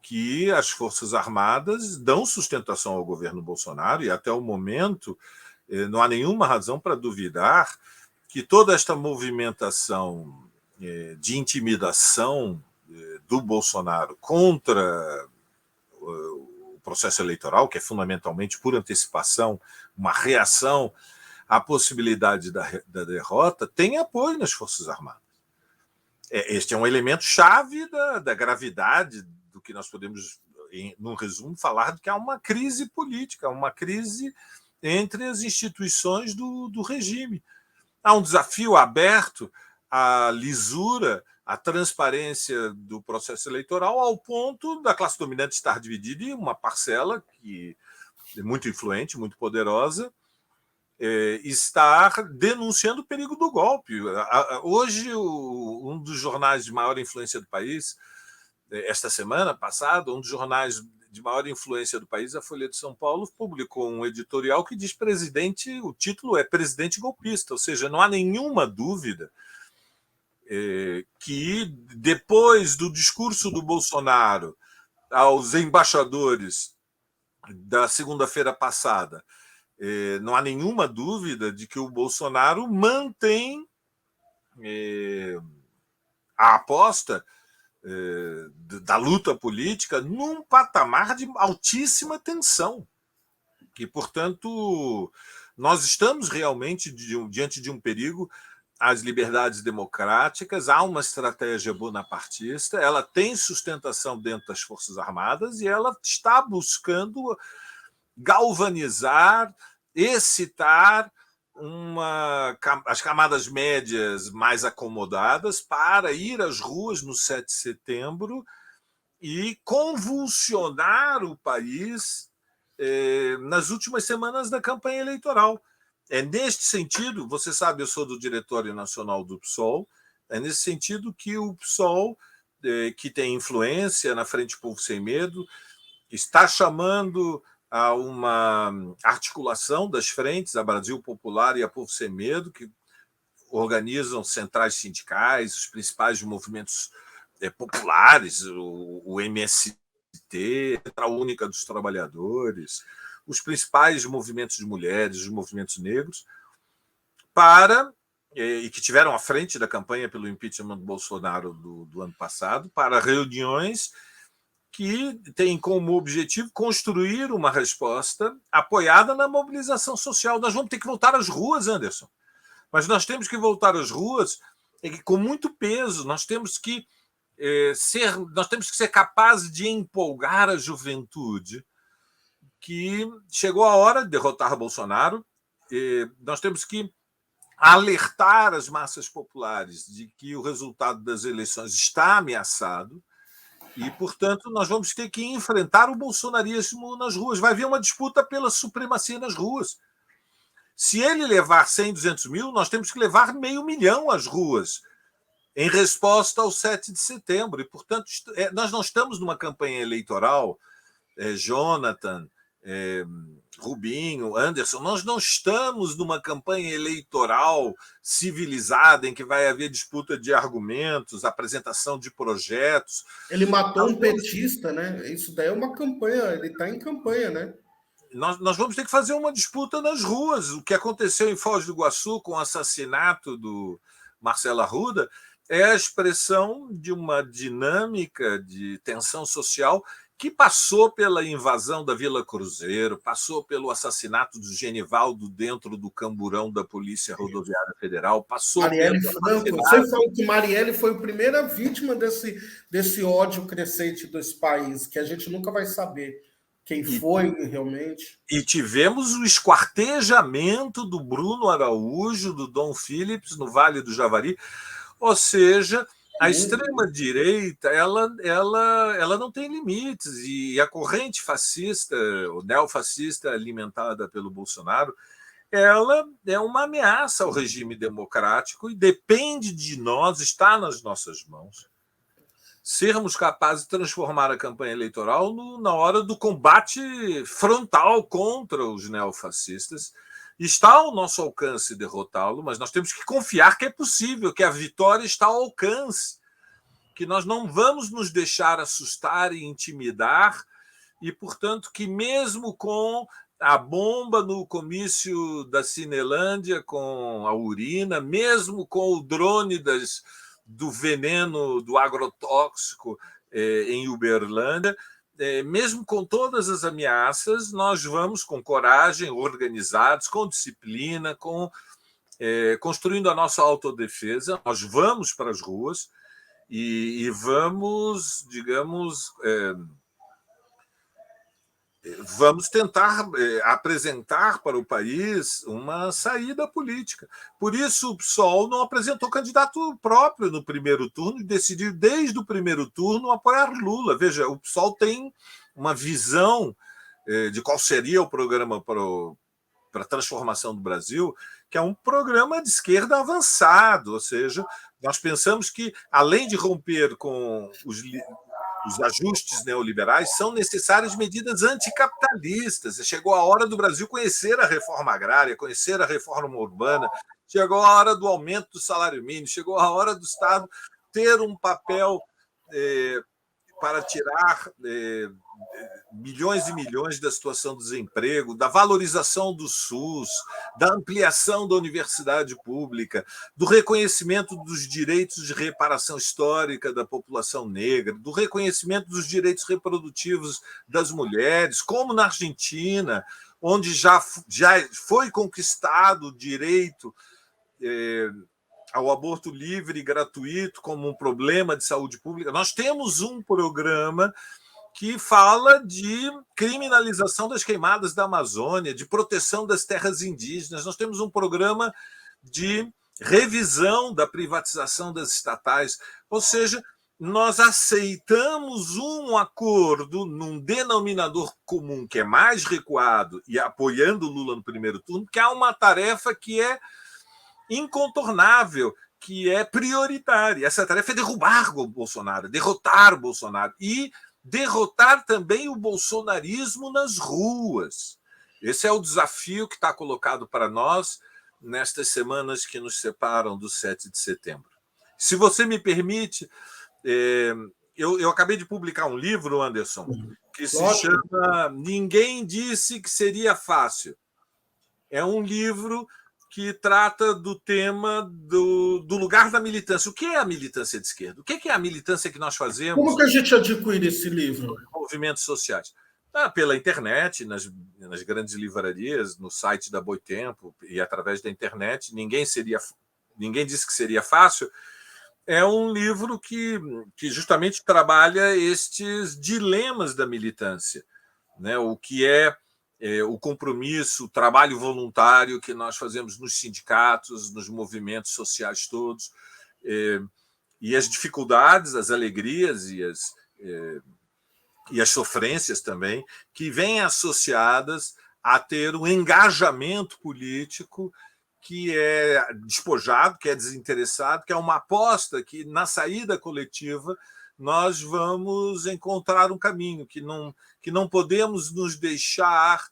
que as Forças Armadas dão sustentação ao governo Bolsonaro e, até o momento, não há nenhuma razão para duvidar que toda esta movimentação de intimidação do Bolsonaro contra o processo eleitoral, que é fundamentalmente por antecipação, uma reação à possibilidade da derrota, tem apoio nas Forças Armadas. Este é um elemento chave da gravidade do que nós podemos, num resumo, falar de que há uma crise política, uma crise entre as instituições do regime. Há um desafio aberto à lisura, à transparência do processo eleitoral, ao ponto da classe dominante estar dividida em uma parcela que é muito influente, muito poderosa, estar denunciando o perigo do golpe. Hoje, um dos jornais de maior influência do país, esta semana passada, um dos jornais de maior influência do país, a Folha de São Paulo, publicou um editorial que diz presidente, o título é Presidente Golpista, ou seja, não há nenhuma dúvida que depois do discurso do Bolsonaro aos embaixadores da segunda-feira passada, não há nenhuma dúvida de que o Bolsonaro mantém a aposta da luta política num patamar de altíssima tensão. E, portanto, nós estamos realmente diante de um perigo às liberdades democráticas. Há uma estratégia bonapartista, ela tem sustentação dentro das Forças Armadas e ela está buscando galvanizar, excitar as camadas médias mais acomodadas para ir às ruas no 7 de setembro e convulsionar o país nas últimas semanas da campanha eleitoral. É neste sentido, você sabe, eu sou do Diretório Nacional do PSOL, é nesse sentido que o PSOL, que tem influência na Frente Povo Sem Medo, está chamando a uma articulação das frentes, a Brasil Popular e a Povo Sem Medo, que organizam centrais sindicais, os principais movimentos populares, o MST, a Central Única dos Trabalhadores, os principais movimentos de mulheres, os movimentos negros, e que tiveram à frente da campanha pelo impeachment do Bolsonaro do ano passado, para reuniões que tem como objetivo construir uma resposta apoiada na mobilização social. Nós vamos ter que voltar às ruas, Anderson. Mas nós temos que voltar às ruas com muito peso. Nós temos que ser capazes de empolgar a juventude, que chegou a hora de derrotar Bolsonaro. Nós temos que alertar as massas populares de que o resultado das eleições está ameaçado. E, portanto, nós vamos ter que enfrentar o bolsonarismo nas ruas. Vai haver uma disputa pela supremacia nas ruas. Se ele levar 100, 200 mil, nós temos que levar 500 mil às ruas, em resposta ao 7 de setembro. E, portanto, nós não estamos numa campanha eleitoral, Jonathan, Rubinho, Anderson, nós não estamos numa campanha eleitoral civilizada em que vai haver disputa de argumentos, apresentação de projetos. Ele matou um petista, né? Isso daí é uma campanha, ele está em campanha, né? Nós vamos ter que fazer uma disputa nas ruas. O que aconteceu em Foz do Iguaçu com o assassinato do Marcelo Arruda é a expressão de uma dinâmica de tensão social que passou pela invasão da Vila Cruzeiro, passou pelo assassinato do Genivaldo dentro do camburão da Polícia Rodoviária Federal, passou Marielle Franco. Você falou que Marielle foi a primeira vítima desse ódio crescente desse país, que a gente nunca vai saber quem foi realmente. E tivemos o esquartejamento do Bruno Araújo, do Dom Phillips, no Vale do Javari. Ou seja, a extrema-direita ela não tem limites, e a corrente fascista, o neofascista alimentada pelo Bolsonaro, ela é uma ameaça ao regime democrático e depende de nós, está nas nossas mãos, sermos capazes de transformar a campanha eleitoral na hora do combate frontal contra os neofascistas. Está ao nosso alcance derrotá-lo, mas nós temos que confiar que é possível, que a vitória está ao alcance, que nós não vamos nos deixar assustar e intimidar, e, portanto, que mesmo com a bomba no comício da Cinelândia, com a urina, mesmo com o drone do veneno, do agrotóxico em Uberlândia, mesmo com todas as ameaças, nós vamos com coragem, organizados, com disciplina, construindo a nossa autodefesa. Nós vamos para as ruas e vamos, digamos, vamos tentar apresentar para o país uma saída política. Por isso, o PSOL não apresentou candidato próprio no primeiro turno e decidiu, desde o primeiro turno, apoiar Lula. Veja, o PSOL tem uma visão de qual seria o programa para a transformação do Brasil, que é um programa de esquerda avançado, ou seja, nós pensamos que, além de romper com os ajustes neoliberais, são necessárias medidas anticapitalistas. Chegou a hora do Brasil conhecer a reforma agrária, conhecer a reforma urbana, chegou a hora do aumento do salário mínimo, chegou a hora do Estado ter um papel para tirar milhões e milhões da situação do desemprego, da valorização do SUS, da ampliação da universidade pública, do reconhecimento dos direitos de reparação histórica da população negra, do reconhecimento dos direitos reprodutivos das mulheres, como na Argentina, onde já foi conquistado o direito ao aborto livre e gratuito como um problema de saúde pública. Nós temos um programa que fala de criminalização das queimadas da Amazônia, de proteção das terras indígenas. Nós temos um programa de revisão da privatização das estatais. Ou seja, nós aceitamos um acordo num denominador comum que é mais recuado e apoiando o Lula no primeiro turno, que há uma tarefa que é incontornável, que é prioritária. Essa tarefa é derrubar o Bolsonaro, derrotar o Bolsonaro e derrotar também o bolsonarismo nas ruas. Esse é o desafio que está colocado para nós nestas semanas que nos separam do 7 de setembro. Se você me permite, eu acabei de publicar um livro, Anderson, que se chama Ninguém Disse que Seria Fácil. É um livro que trata do tema do lugar da militância. O que é a militância de esquerda? O que é a militância que nós fazemos? Como que a gente adquire esse livro? Movimentos sociais. Pela internet, nas grandes livrarias, no site da Boitempo e através da internet. Ninguém disse que seria fácil. É um livro que justamente trabalha estes dilemas da militância, né? O que é o compromisso, o trabalho voluntário que nós fazemos nos sindicatos, nos movimentos sociais todos, e as dificuldades, as alegrias e as sofrências também, que vêm associadas a ter um engajamento político que é despojado, que é desinteressado, que é uma aposta que, na saída coletiva, nós vamos encontrar um caminho, que não podemos nos deixar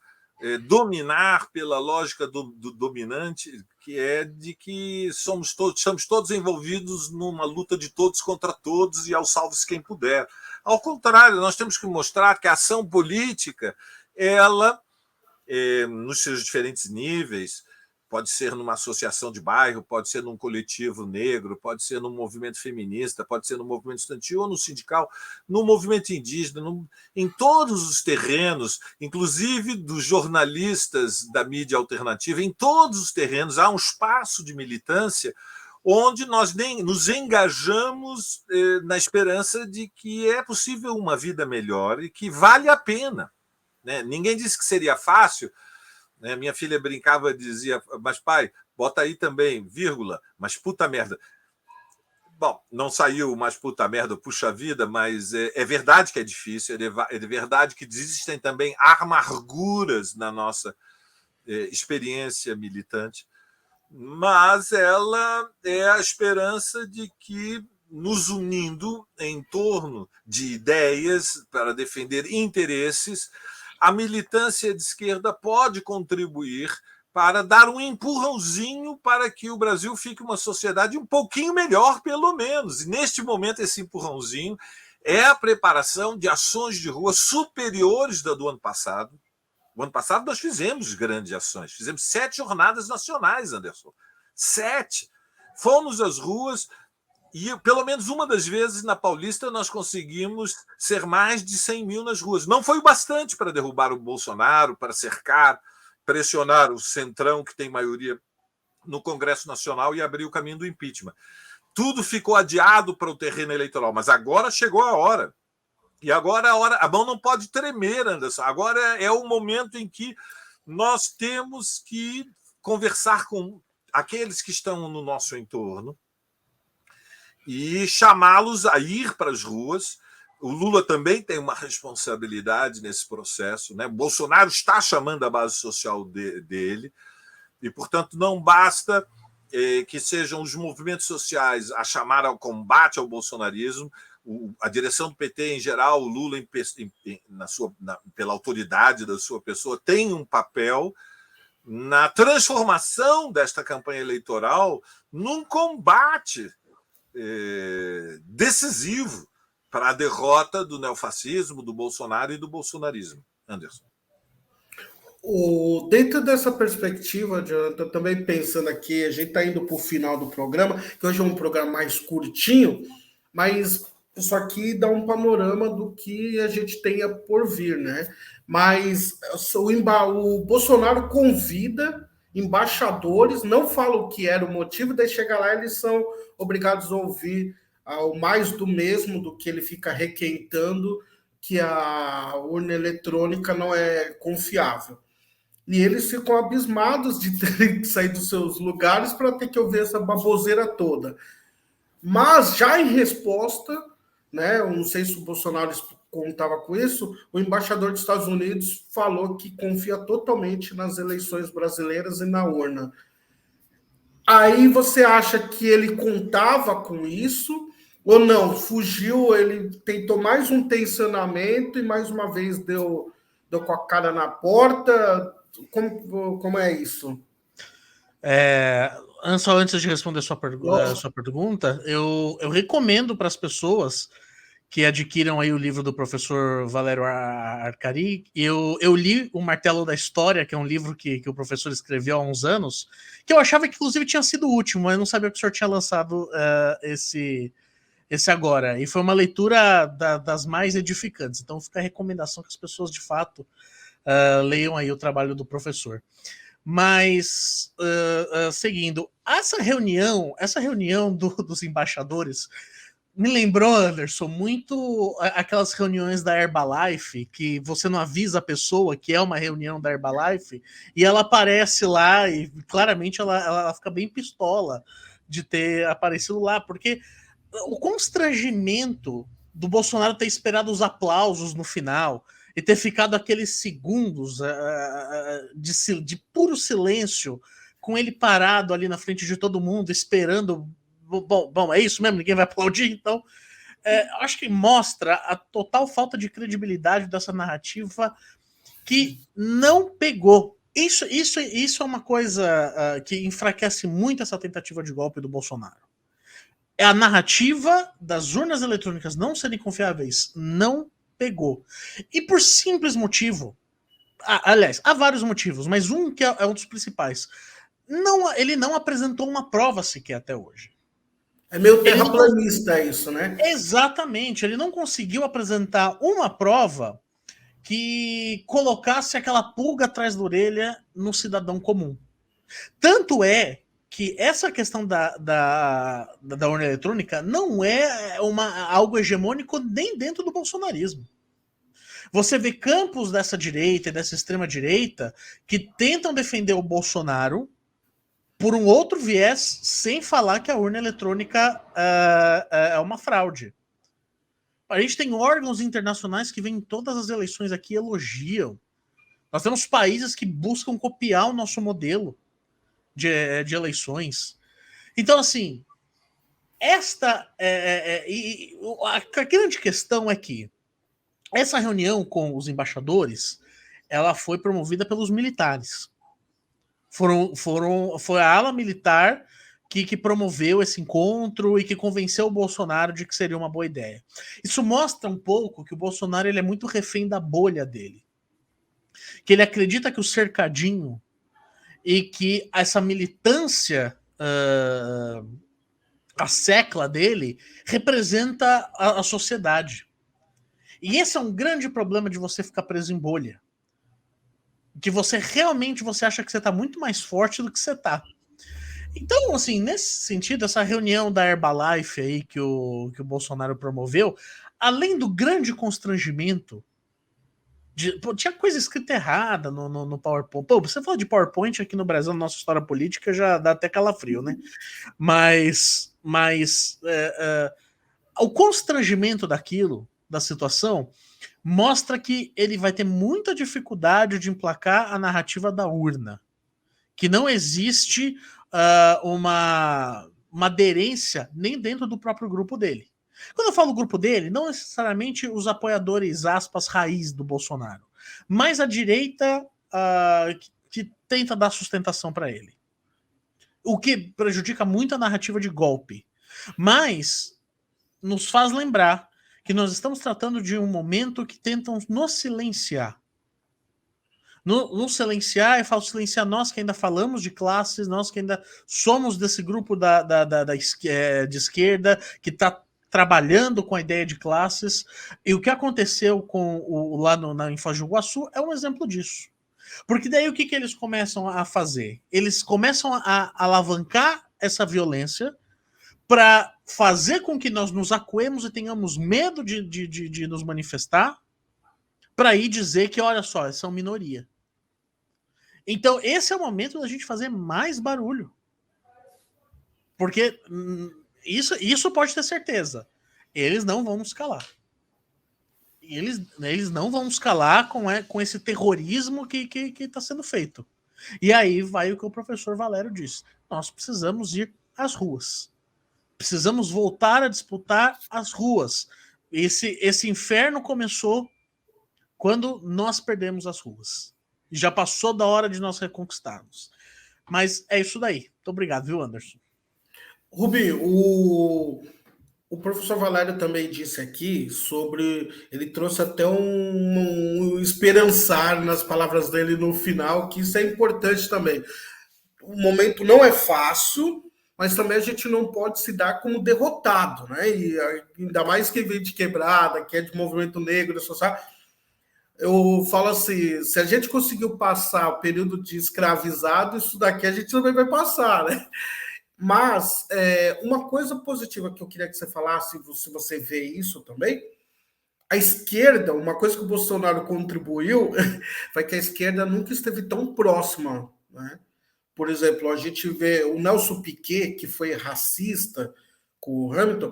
dominar pela lógica do dominante, que é de que estamos todos envolvidos numa luta de todos contra todos e ao salve-se quem puder. Ao contrário, nós temos que mostrar que a ação política, ela, nos seus diferentes níveis, pode ser numa associação de bairro, pode ser num coletivo negro, pode ser num movimento feminista, pode ser no movimento estudantil ou no sindical, no movimento indígena, em todos os terrenos, inclusive dos jornalistas da mídia alternativa, em todos os terrenos há um espaço de militância onde nós nos engajamos na esperança de que é possível uma vida melhor e que vale a pena, né? Ninguém disse que seria fácil. Minha filha brincava e dizia, mas pai, bota aí também, vírgula, mas puta merda. Bom, não saiu mais puta merda, puxa vida, mas é verdade que é difícil, é verdade que existem também amarguras na nossa experiência militante, mas ela é a esperança de que, nos unindo em torno de ideias para defender interesses, a militância de esquerda pode contribuir para dar um empurrãozinho para que o Brasil fique uma sociedade um pouquinho melhor, pelo menos. E, neste momento, esse empurrãozinho é a preparação de ações de rua superiores da do ano passado. O ano passado nós fizemos grandes ações. Fizemos 7 jornadas nacionais, Anderson. 7. Fomos às ruas. E, pelo menos uma das vezes, na Paulista, nós conseguimos ser mais de 100 mil nas ruas. Não foi o bastante para derrubar o Bolsonaro, para cercar, pressionar o Centrão, que tem maioria no Congresso Nacional, e abrir o caminho do impeachment. Tudo ficou adiado para o terreno eleitoral, mas agora chegou a hora. E agora a mão não pode tremer, Anderson. Agora é o momento em que nós temos que conversar com aqueles que estão no nosso entorno, e chamá-los a ir para as ruas. O Lula também tem uma responsabilidade nesse processo, né? Bolsonaro está chamando a base social dele, e, portanto, não basta que sejam os movimentos sociais a chamar ao combate ao bolsonarismo. A direção do PT, em geral, o Lula, pela autoridade da sua pessoa, tem um papel na transformação desta campanha eleitoral num combate decisivo para a derrota do neofascismo, do Bolsonaro e do bolsonarismo. Anderson. Dentro dessa perspectiva, Jonathan, também pensando aqui, a gente está indo para o final do programa, que hoje é um programa mais curtinho, mas isso aqui dá um panorama do que a gente tenha por vir, né? Mas o Bolsonaro convida embaixadores, não fala o que era o motivo, daí chega lá eles são obrigados a ouvir ao mais do mesmo, do que ele fica requentando que a urna eletrônica não é confiável. E eles ficam abismados de terem que sair dos seus lugares para ter que ouvir essa baboseira toda. Mas, já em resposta, né, eu não sei se o Bolsonaro contava com isso, o embaixador dos Estados Unidos falou que confia totalmente nas eleições brasileiras e na urna. Aí você acha que ele contava com isso ou não? Fugiu, ele tentou mais um tensionamento e mais uma vez deu com a cara na porta? Como é isso? Só antes de responder a sua pergunta, eu recomendo para as pessoas que adquiram aí o livro do professor Valério Arcari. Eu li O Martelo da História, que é um livro que o professor escreveu há uns anos, que eu achava que inclusive tinha sido o último, mas eu não sabia que o senhor tinha lançado esse agora. E foi uma leitura das mais edificantes. Então fica a recomendação que as pessoas de fato leiam aí o trabalho do professor. Mas, seguindo, essa reunião dos embaixadores me lembrou, Anderson, muito aquelas reuniões da Herbalife, que você não avisa a pessoa que é uma reunião da Herbalife, e ela aparece lá, e claramente ela fica bem pistola de ter aparecido lá, porque o constrangimento do Bolsonaro ter esperado os aplausos no final, e ter ficado aqueles segundos de puro silêncio, com ele parado ali na frente de todo mundo, esperando. Bom, é isso mesmo? Ninguém vai aplaudir? Então, acho que mostra a total falta de credibilidade dessa narrativa que não pegou. Isso é uma coisa que enfraquece muito essa tentativa de golpe do Bolsonaro. A narrativa das urnas eletrônicas não serem confiáveis não pegou. E por simples motivo, aliás, há vários motivos, mas um que é um dos principais, ele não apresentou uma prova sequer até hoje. É meio terraplanista isso, né? Exatamente, ele não conseguiu apresentar uma prova que colocasse aquela pulga atrás da orelha no cidadão comum. Tanto é que essa questão da urna eletrônica não é algo hegemônico nem dentro do bolsonarismo. Você vê campos dessa direita e dessa extrema-direita que tentam defender o Bolsonaro por um outro viés, sem falar que a urna eletrônica é uma fraude. A gente tem órgãos internacionais que vêm em todas as eleições aqui e elogiam. Nós temos países que buscam copiar o nosso modelo de eleições. Então, assim, a grande questão é que essa reunião com os embaixadores, ela foi promovida pelos militares. Foi a ala militar que promoveu esse encontro e que convenceu o Bolsonaro de que seria uma boa ideia. Isso mostra um pouco que o Bolsonaro ele é muito refém da bolha dele. Que ele acredita que o cercadinho e que essa militância, a secla dele, representa a sociedade. E esse é um grande problema de você ficar preso em bolha. Que você realmente acha que você está muito mais forte do que você está. Então, assim, nesse sentido, essa reunião da Herbalife aí que o Bolsonaro promoveu, além do grande constrangimento, tinha coisa escrita errada no PowerPoint. Pô, você fala de PowerPoint aqui no Brasil, na nossa história política, já dá até calafrio, né? Mas o constrangimento daquilo, da situação, mostra que ele vai ter muita dificuldade de emplacar a narrativa da urna. Que não existe uma aderência nem dentro do próprio grupo dele. Quando eu falo grupo dele, não necessariamente os apoiadores, aspas, raiz do Bolsonaro, mas a direita que tenta dar sustentação para ele. O que prejudica muito a narrativa de golpe. Mas nos faz lembrar que nós estamos tratando de um momento que tentam nos silenciar. Nos silenciar, eu falo silenciar nós que ainda falamos de classes, nós que ainda somos desse grupo de esquerda, que está trabalhando com a ideia de classes. E o que aconteceu lá em Foz do Iguaçu é um exemplo disso. Porque daí o que eles começam a fazer? Eles começam a alavancar essa violência para fazer com que nós nos acuemos e tenhamos medo de nos manifestar, para ir dizer que, olha só, são minoria. Então, esse é o momento da gente fazer mais barulho. Porque isso pode ter certeza. Eles não vão nos calar. Eles não vão nos calar com esse terrorismo que está sendo feito. E aí vai o que o professor Valério disse. Nós precisamos ir às ruas. Precisamos voltar a disputar as ruas. Esse inferno começou quando nós perdemos as ruas. E já passou da hora de nós reconquistarmos. Mas é isso daí. Muito obrigado, viu, Anderson? Rubi, o professor Valério também disse aqui sobre... Ele trouxe até um esperançar nas palavras dele no final, que isso é importante também. O momento não é fácil, mas também a gente não pode se dar como derrotado, né? E ainda mais quem vem de quebrada, que é de movimento negro, social. Eu falo assim, se a gente conseguiu passar o período de escravizado, isso daqui a gente também vai passar, né? Mas uma coisa positiva que eu queria que você falasse, se você vê isso também, a esquerda, uma coisa que o Bolsonaro contribuiu, foi que a esquerda nunca esteve tão próxima, né? Por exemplo, a gente vê o Nelson Piquet, que foi racista com o Hamilton,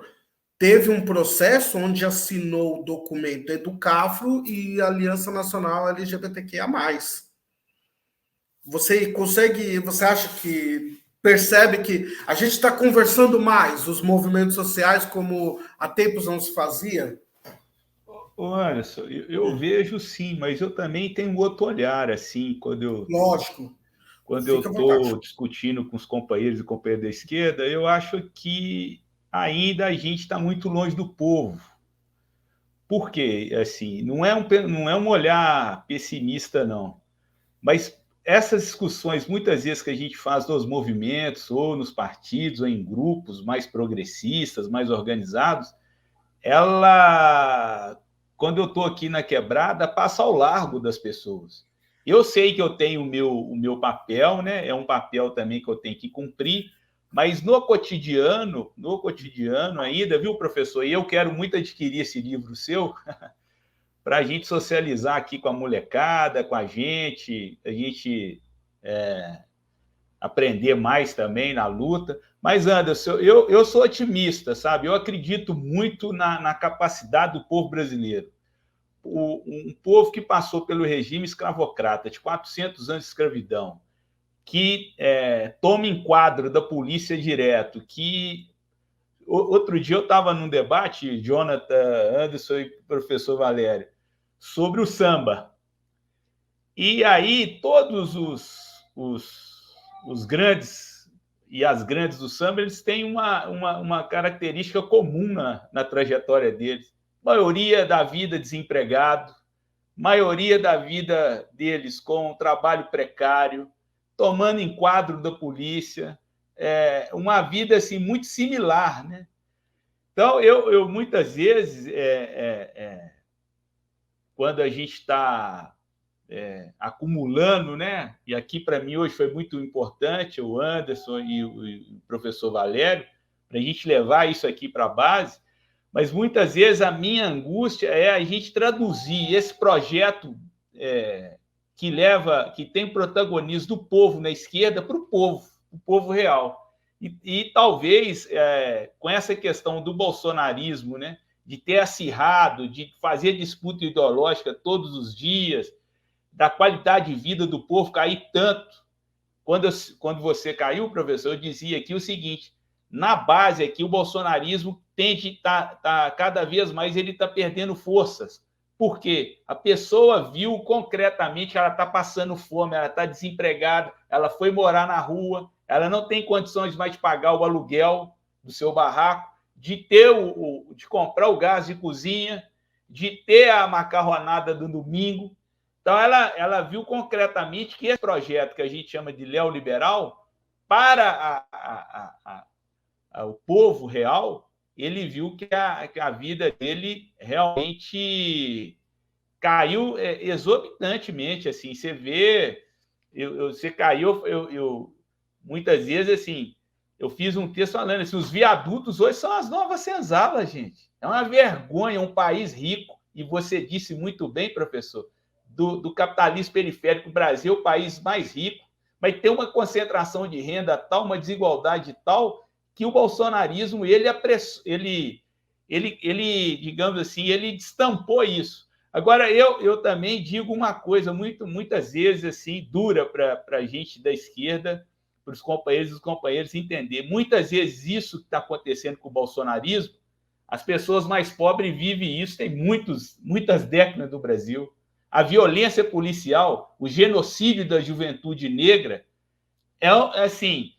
teve um processo onde assinou o documento Educafro e Aliança Nacional LGBTQIA+. Você acha que percebe que a gente está conversando mais os movimentos sociais como há tempos não se fazia? Ô Anderson, eu vejo sim, mas eu também tenho outro olhar, assim, Lógico. Quando eu estou discutindo com os companheiros e companheiras da esquerda, eu acho que ainda a gente está muito longe do povo. Por quê? Assim, não é um olhar pessimista, não. Mas essas discussões, muitas vezes, que a gente faz nos movimentos, ou nos partidos, ou em grupos mais progressistas, mais organizados, quando eu estou aqui na quebrada, passa ao largo das pessoas. Eu sei que eu tenho o meu papel, né? É um papel também que eu tenho que cumprir, mas no cotidiano ainda, viu, professor? E eu quero muito adquirir esse livro seu para a gente socializar aqui com a molecada, com a gente aprender mais também na luta. Mas, Anderson, eu sou otimista, sabe? Eu acredito muito na capacidade do povo brasileiro. Um povo que passou pelo regime escravocrata, de 400 anos de escravidão, que toma enquadro da polícia direto, que... Outro dia eu estava num debate, Jonathan, Anderson e professor Valério, sobre o samba. E aí todos os grandes e as grandes do samba, eles têm uma característica comum na trajetória deles. Maioria da vida desempregado, maioria da vida deles com trabalho precário, tomando enquadro da polícia, uma vida assim, muito similar, né? Então, eu muitas vezes, quando a gente está acumulando, né? E aqui, para mim, hoje foi muito importante o Anderson e o professor Valério, para a gente levar isso aqui para a base, mas muitas vezes a minha angústia é a gente traduzir esse projeto que tem protagonismo do povo na esquerda para o povo real. E talvez, com essa questão do bolsonarismo, né, de ter acirrado, de fazer disputa ideológica todos os dias, da qualidade de vida do povo cair tanto. Quando você caiu, professor, eu dizia aqui o seguinte: na base aqui, o bolsonarismo tende tá cada vez mais ele está perdendo forças. Por quê? A pessoa viu concretamente que ela está passando fome, ela está desempregada, ela foi morar na rua, ela não tem condições mais de pagar o aluguel do seu barraco, de comprar o gás de cozinha, de ter a macarronada do domingo. Então, ela viu concretamente que esse projeto que a gente chama de neoliberal, para o povo real, ele viu que a vida dele realmente caiu exorbitantemente. Assim, você vê, você caiu, muitas vezes, assim, eu fiz um texto falando assim, os viadutos hoje são as novas senzalas, gente. É uma vergonha, um país rico, e você disse muito bem, professor, do capitalismo periférico, o Brasil é o país mais rico, mas tem uma concentração de renda tal, uma desigualdade tal, que o bolsonarismo, ele digamos assim, ele destampou isso. Agora, eu também digo uma coisa muitas vezes assim, dura para a gente da esquerda, para os companheiros e os companheiros entender. Muitas vezes isso que está acontecendo com o bolsonarismo, as pessoas mais pobres vivem isso, tem muitas décadas no Brasil. A violência policial, o genocídio da juventude negra, assim,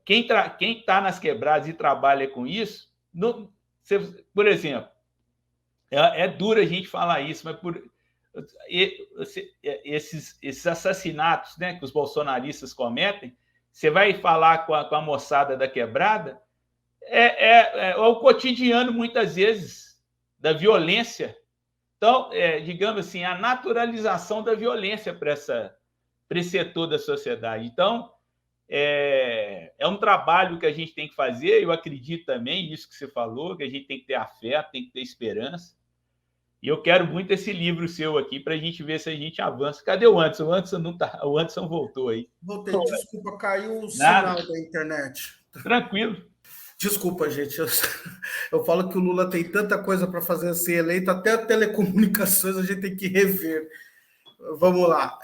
quem está nas quebradas e trabalha com isso, por exemplo, é duro a gente falar isso, mas esses assassinatos, né, que os bolsonaristas cometem, você vai falar com a moçada da quebrada, é o cotidiano, muitas vezes, da violência. Então, digamos assim, a naturalização da violência para esse setor da sociedade. Então, é um trabalho que a gente tem que fazer, eu acredito também nisso que você falou, que a gente tem que ter a fé, tem que ter esperança. E eu quero muito esse livro seu aqui para a gente ver se a gente avança. Cadê o Anderson? O Anderson não tá. O Anderson voltou aí. Voltei, desculpa, caiu o sinal da internet. Tranquilo. Desculpa, gente. Eu falo que o Lula tem tanta coisa para fazer ser eleito, até telecomunicações a gente tem que rever. Vamos lá.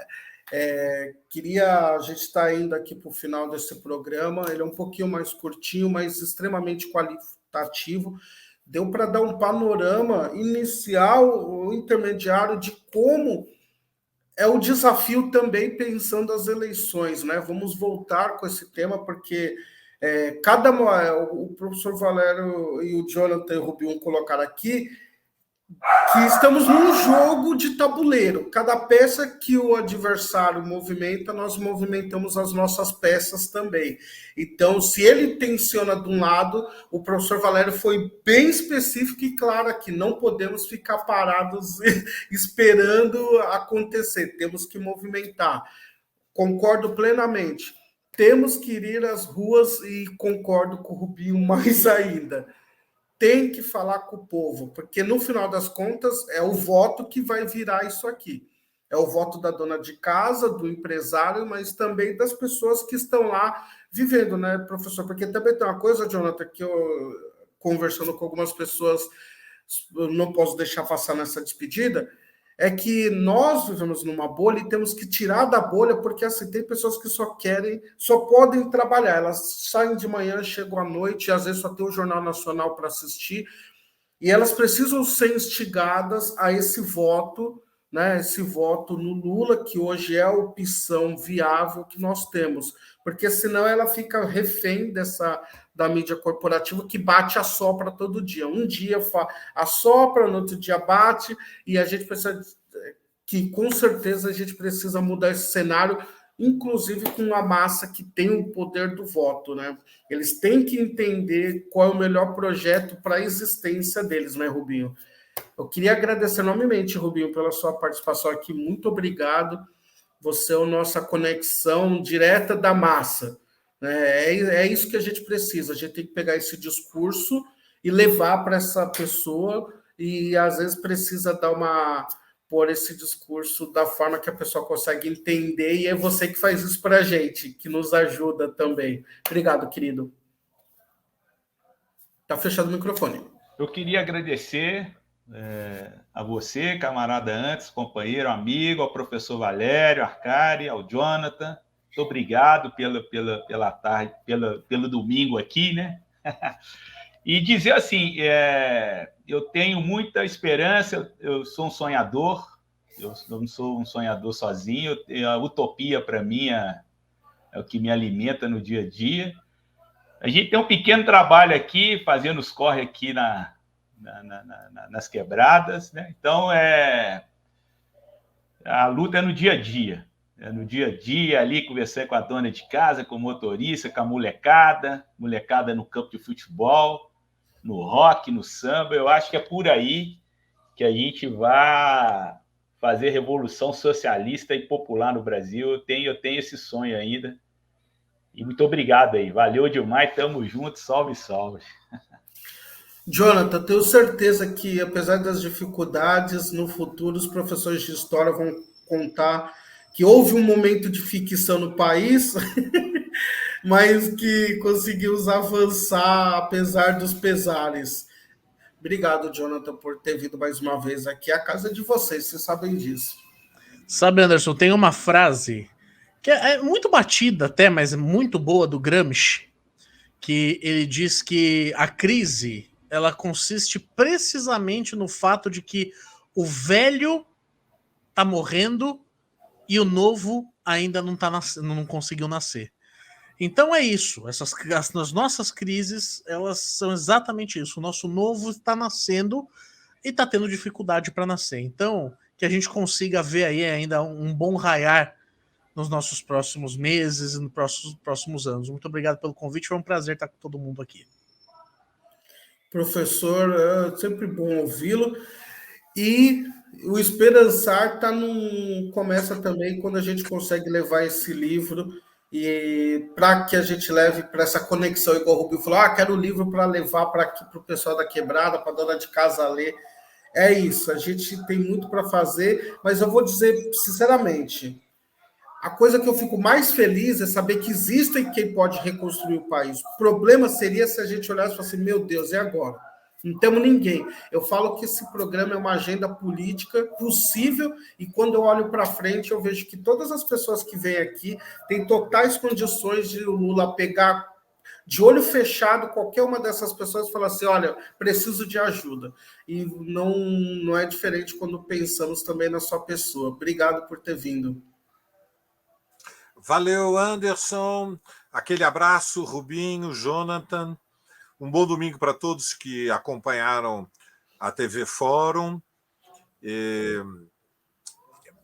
A gente está indo aqui para o final desse programa. Ele é um pouquinho mais curtinho, mas extremamente qualitativo. Deu para dar um panorama inicial ou intermediário de como é o desafio também pensando as eleições, né? Vamos voltar com esse tema, porque o professor Valério e o Jonathan e o Rubinho colocaram aqui que estamos num jogo de tabuleiro. Cada peça que o adversário movimenta, nós movimentamos as nossas peças também. Então, se ele tensiona de um lado, o professor Valério foi bem específico e claro aqui, não podemos ficar parados esperando acontecer, temos que movimentar. Concordo plenamente. Temos que ir às ruas e concordo com o Rubinho mais ainda. Tem que falar com o povo, porque no final das contas é o voto que vai virar isso aqui. É o voto da dona de casa, do empresário, mas também das pessoas que estão lá vivendo, né, professor? Porque também tem uma coisa, Jonathan, que eu, conversando com algumas pessoas, não posso deixar passar nessa despedida, é que nós vivemos numa bolha e temos que tirar da bolha, porque assim, tem pessoas que só podem trabalhar, elas saem de manhã, chegam à noite, e às vezes só tem o Jornal Nacional para assistir, e elas precisam ser instigadas a esse voto, né, esse voto no Lula, que hoje é a opção viável que nós temos, porque senão ela fica refém da mídia corporativa que bate a sopra todo dia. Um dia assopra, no outro dia bate, e a gente precisa que, com certeza, a gente precisa mudar esse cenário, inclusive com a massa que tem o poder do voto, né? Eles têm que entender qual é o melhor projeto para a existência deles, né, Rubinho? Eu queria agradecer enormemente, Rubinho, pela sua participação aqui. Muito obrigado. Você é a nossa conexão direta da massa. É isso que a gente precisa. A gente tem que pegar esse discurso e levar para essa pessoa e, às vezes, precisa pôr esse discurso da forma que a pessoa consegue entender e é você que faz isso para a gente, que nos ajuda também. Obrigado, querido. Tá fechado o microfone. eu queria agradecer a você, camarada Antes, companheiro, amigo, ao professor Valério Arcari, ao Jonathan. Muito obrigado pela tarde, pelo domingo aqui, né? E dizer assim, eu tenho muita esperança, eu sou um sonhador, eu não sou um sonhador sozinho, a utopia, para mim, é o que me alimenta no dia a dia. A gente tem um pequeno trabalho aqui, fazendo os corre aqui nas quebradas, né? Então, a luta é no dia a dia. É no dia a dia, ali, conversando com a dona de casa, com o motorista, com a molecada no campo de futebol, no rock, no samba. Eu acho que é por aí que a gente vai fazer revolução socialista e popular no Brasil. Eu tenho esse sonho ainda. E muito obrigado aí. Valeu demais, tamo junto, salve, salve. Jonathan, tenho certeza que, apesar das dificuldades, no futuro os professores de história vão contar que houve um momento de ficção no país, mas que conseguimos avançar apesar dos pesares. Obrigado, Jonathan, por ter vindo mais uma vez aqui. A casa é de vocês sabem disso. Sabe, Anderson, tem uma frase que é muito batida até, mas é muito boa, do Gramsci, que ele diz que a crise, ela consiste precisamente no fato de que o velho tá morrendo e o novo ainda não conseguiu nascer. Então é isso. As nossas crises, elas são exatamente isso. O nosso novo está nascendo e está tendo dificuldade para nascer. Então, que a gente consiga ver aí ainda um bom raiar nos nossos próximos meses e nos próximos anos. Muito obrigado pelo convite. Foi um prazer estar com todo mundo aqui. Professor, é sempre bom ouvi-lo. E o esperançar começa também quando a gente consegue levar esse livro e para que a gente leve para essa conexão, igual o Rubio falou, quero o livro para levar para o pessoal da quebrada, para a dona de casa ler. É isso, a gente tem muito para fazer, mas eu vou dizer sinceramente, a coisa que eu fico mais feliz é saber que existem quem pode reconstruir o país. O problema seria se a gente olhasse e falasse assim, meu Deus, e agora? Não temos ninguém. Eu falo que esse programa é uma agenda política possível e quando eu olho para frente eu vejo que todas as pessoas que vêm aqui têm totais condições de o Lula pegar de olho fechado qualquer uma dessas pessoas e falar assim, olha, preciso de ajuda. E não é diferente quando pensamos também na sua pessoa. Obrigado por ter vindo. Valeu, Anderson. Aquele abraço, Rubinho, Jonathan. Um bom domingo para todos que acompanharam a TV Fórum.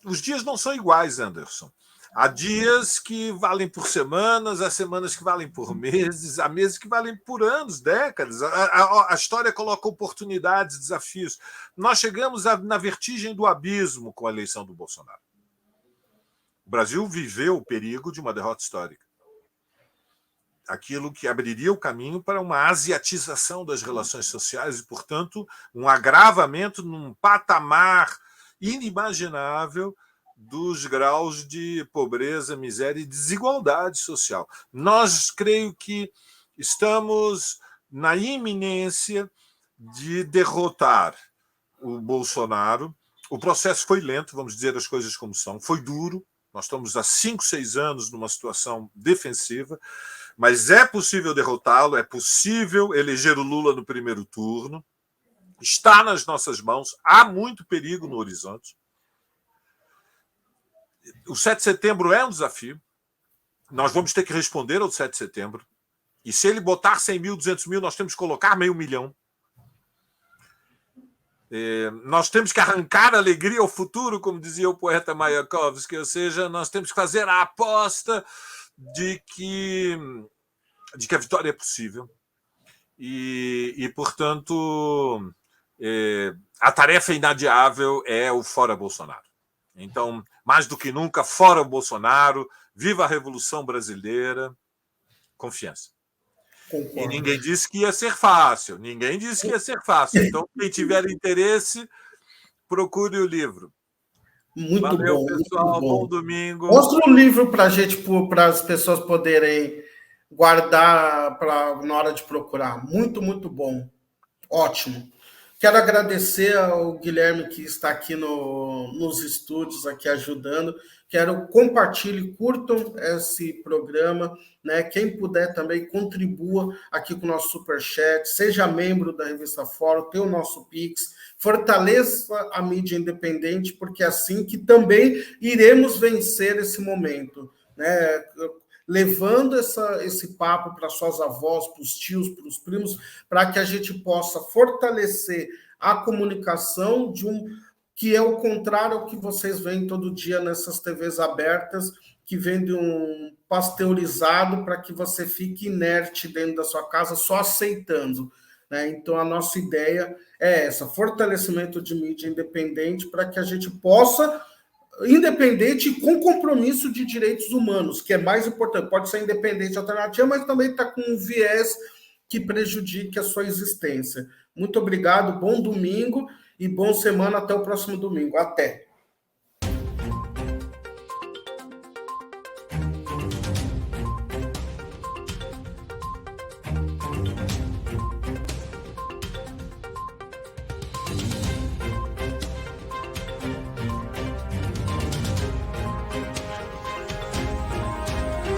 Os dias não são iguais, Anderson. Há dias que valem por semanas, há semanas que valem por meses, há meses que valem por anos, décadas. A história coloca oportunidades, desafios. Nós chegamos na vertigem do abismo com a eleição do Bolsonaro. O Brasil viveu o perigo de uma derrota histórica. Aquilo que abriria o caminho para uma asiatização das relações sociais e, portanto, um agravamento num patamar inimaginável dos graus de pobreza, miséria e desigualdade social. Nós, creio que estamos na iminência de derrotar o Bolsonaro. O processo foi lento, vamos dizer as coisas como são, foi duro. Nós estamos há 5, 6 anos numa situação defensiva, mas é possível derrotá-lo, é possível eleger o Lula no primeiro turno, está nas nossas mãos, há muito perigo no horizonte. O 7 de setembro é um desafio, nós vamos ter que responder ao 7 de setembro, e se ele botar 100 mil, 200 mil, nós temos que colocar 500 mil. Nós temos que arrancar a alegria ao futuro, como dizia o poeta Mayakovsky, ou seja, nós temos que fazer a aposta de que a vitória é possível e portanto, a tarefa inadiável é o fora Bolsonaro. Então, mais do que nunca, fora o Bolsonaro, viva a Revolução Brasileira, confiança. Concordo. E ninguém disse que ia ser fácil. Então, quem tiver interesse, procure o livro. Muito Valeu, bom, pessoal. Muito bom. Bom domingo. Mostra um livro para a gente, para as pessoas poderem guardar na hora de procurar. Muito, muito bom. Ótimo. Quero agradecer ao Guilherme que está aqui nos estúdios, aqui ajudando. Quero compartilhe, curtam esse programa, né? Quem puder também contribua aqui com o nosso Superchat, seja membro da Revista Fórum, tem o nosso Pix, fortaleça a mídia independente, porque é assim que também iremos vencer esse momento, né? Levando esse papo para suas avós, para os tios, para os primos, para que a gente possa fortalecer a comunicação que é o contrário ao que vocês veem todo dia nessas TVs abertas, que vendem um pasteurizado para que você fique inerte dentro da sua casa, só aceitando, né? Então, a nossa ideia é essa, fortalecimento de mídia independente para que a gente possa independente e com compromisso de direitos humanos, que é mais importante. Pode ser independente alternativa, mas também está com um viés que prejudique a sua existência. Muito obrigado, bom domingo e boa semana até o próximo domingo. Até!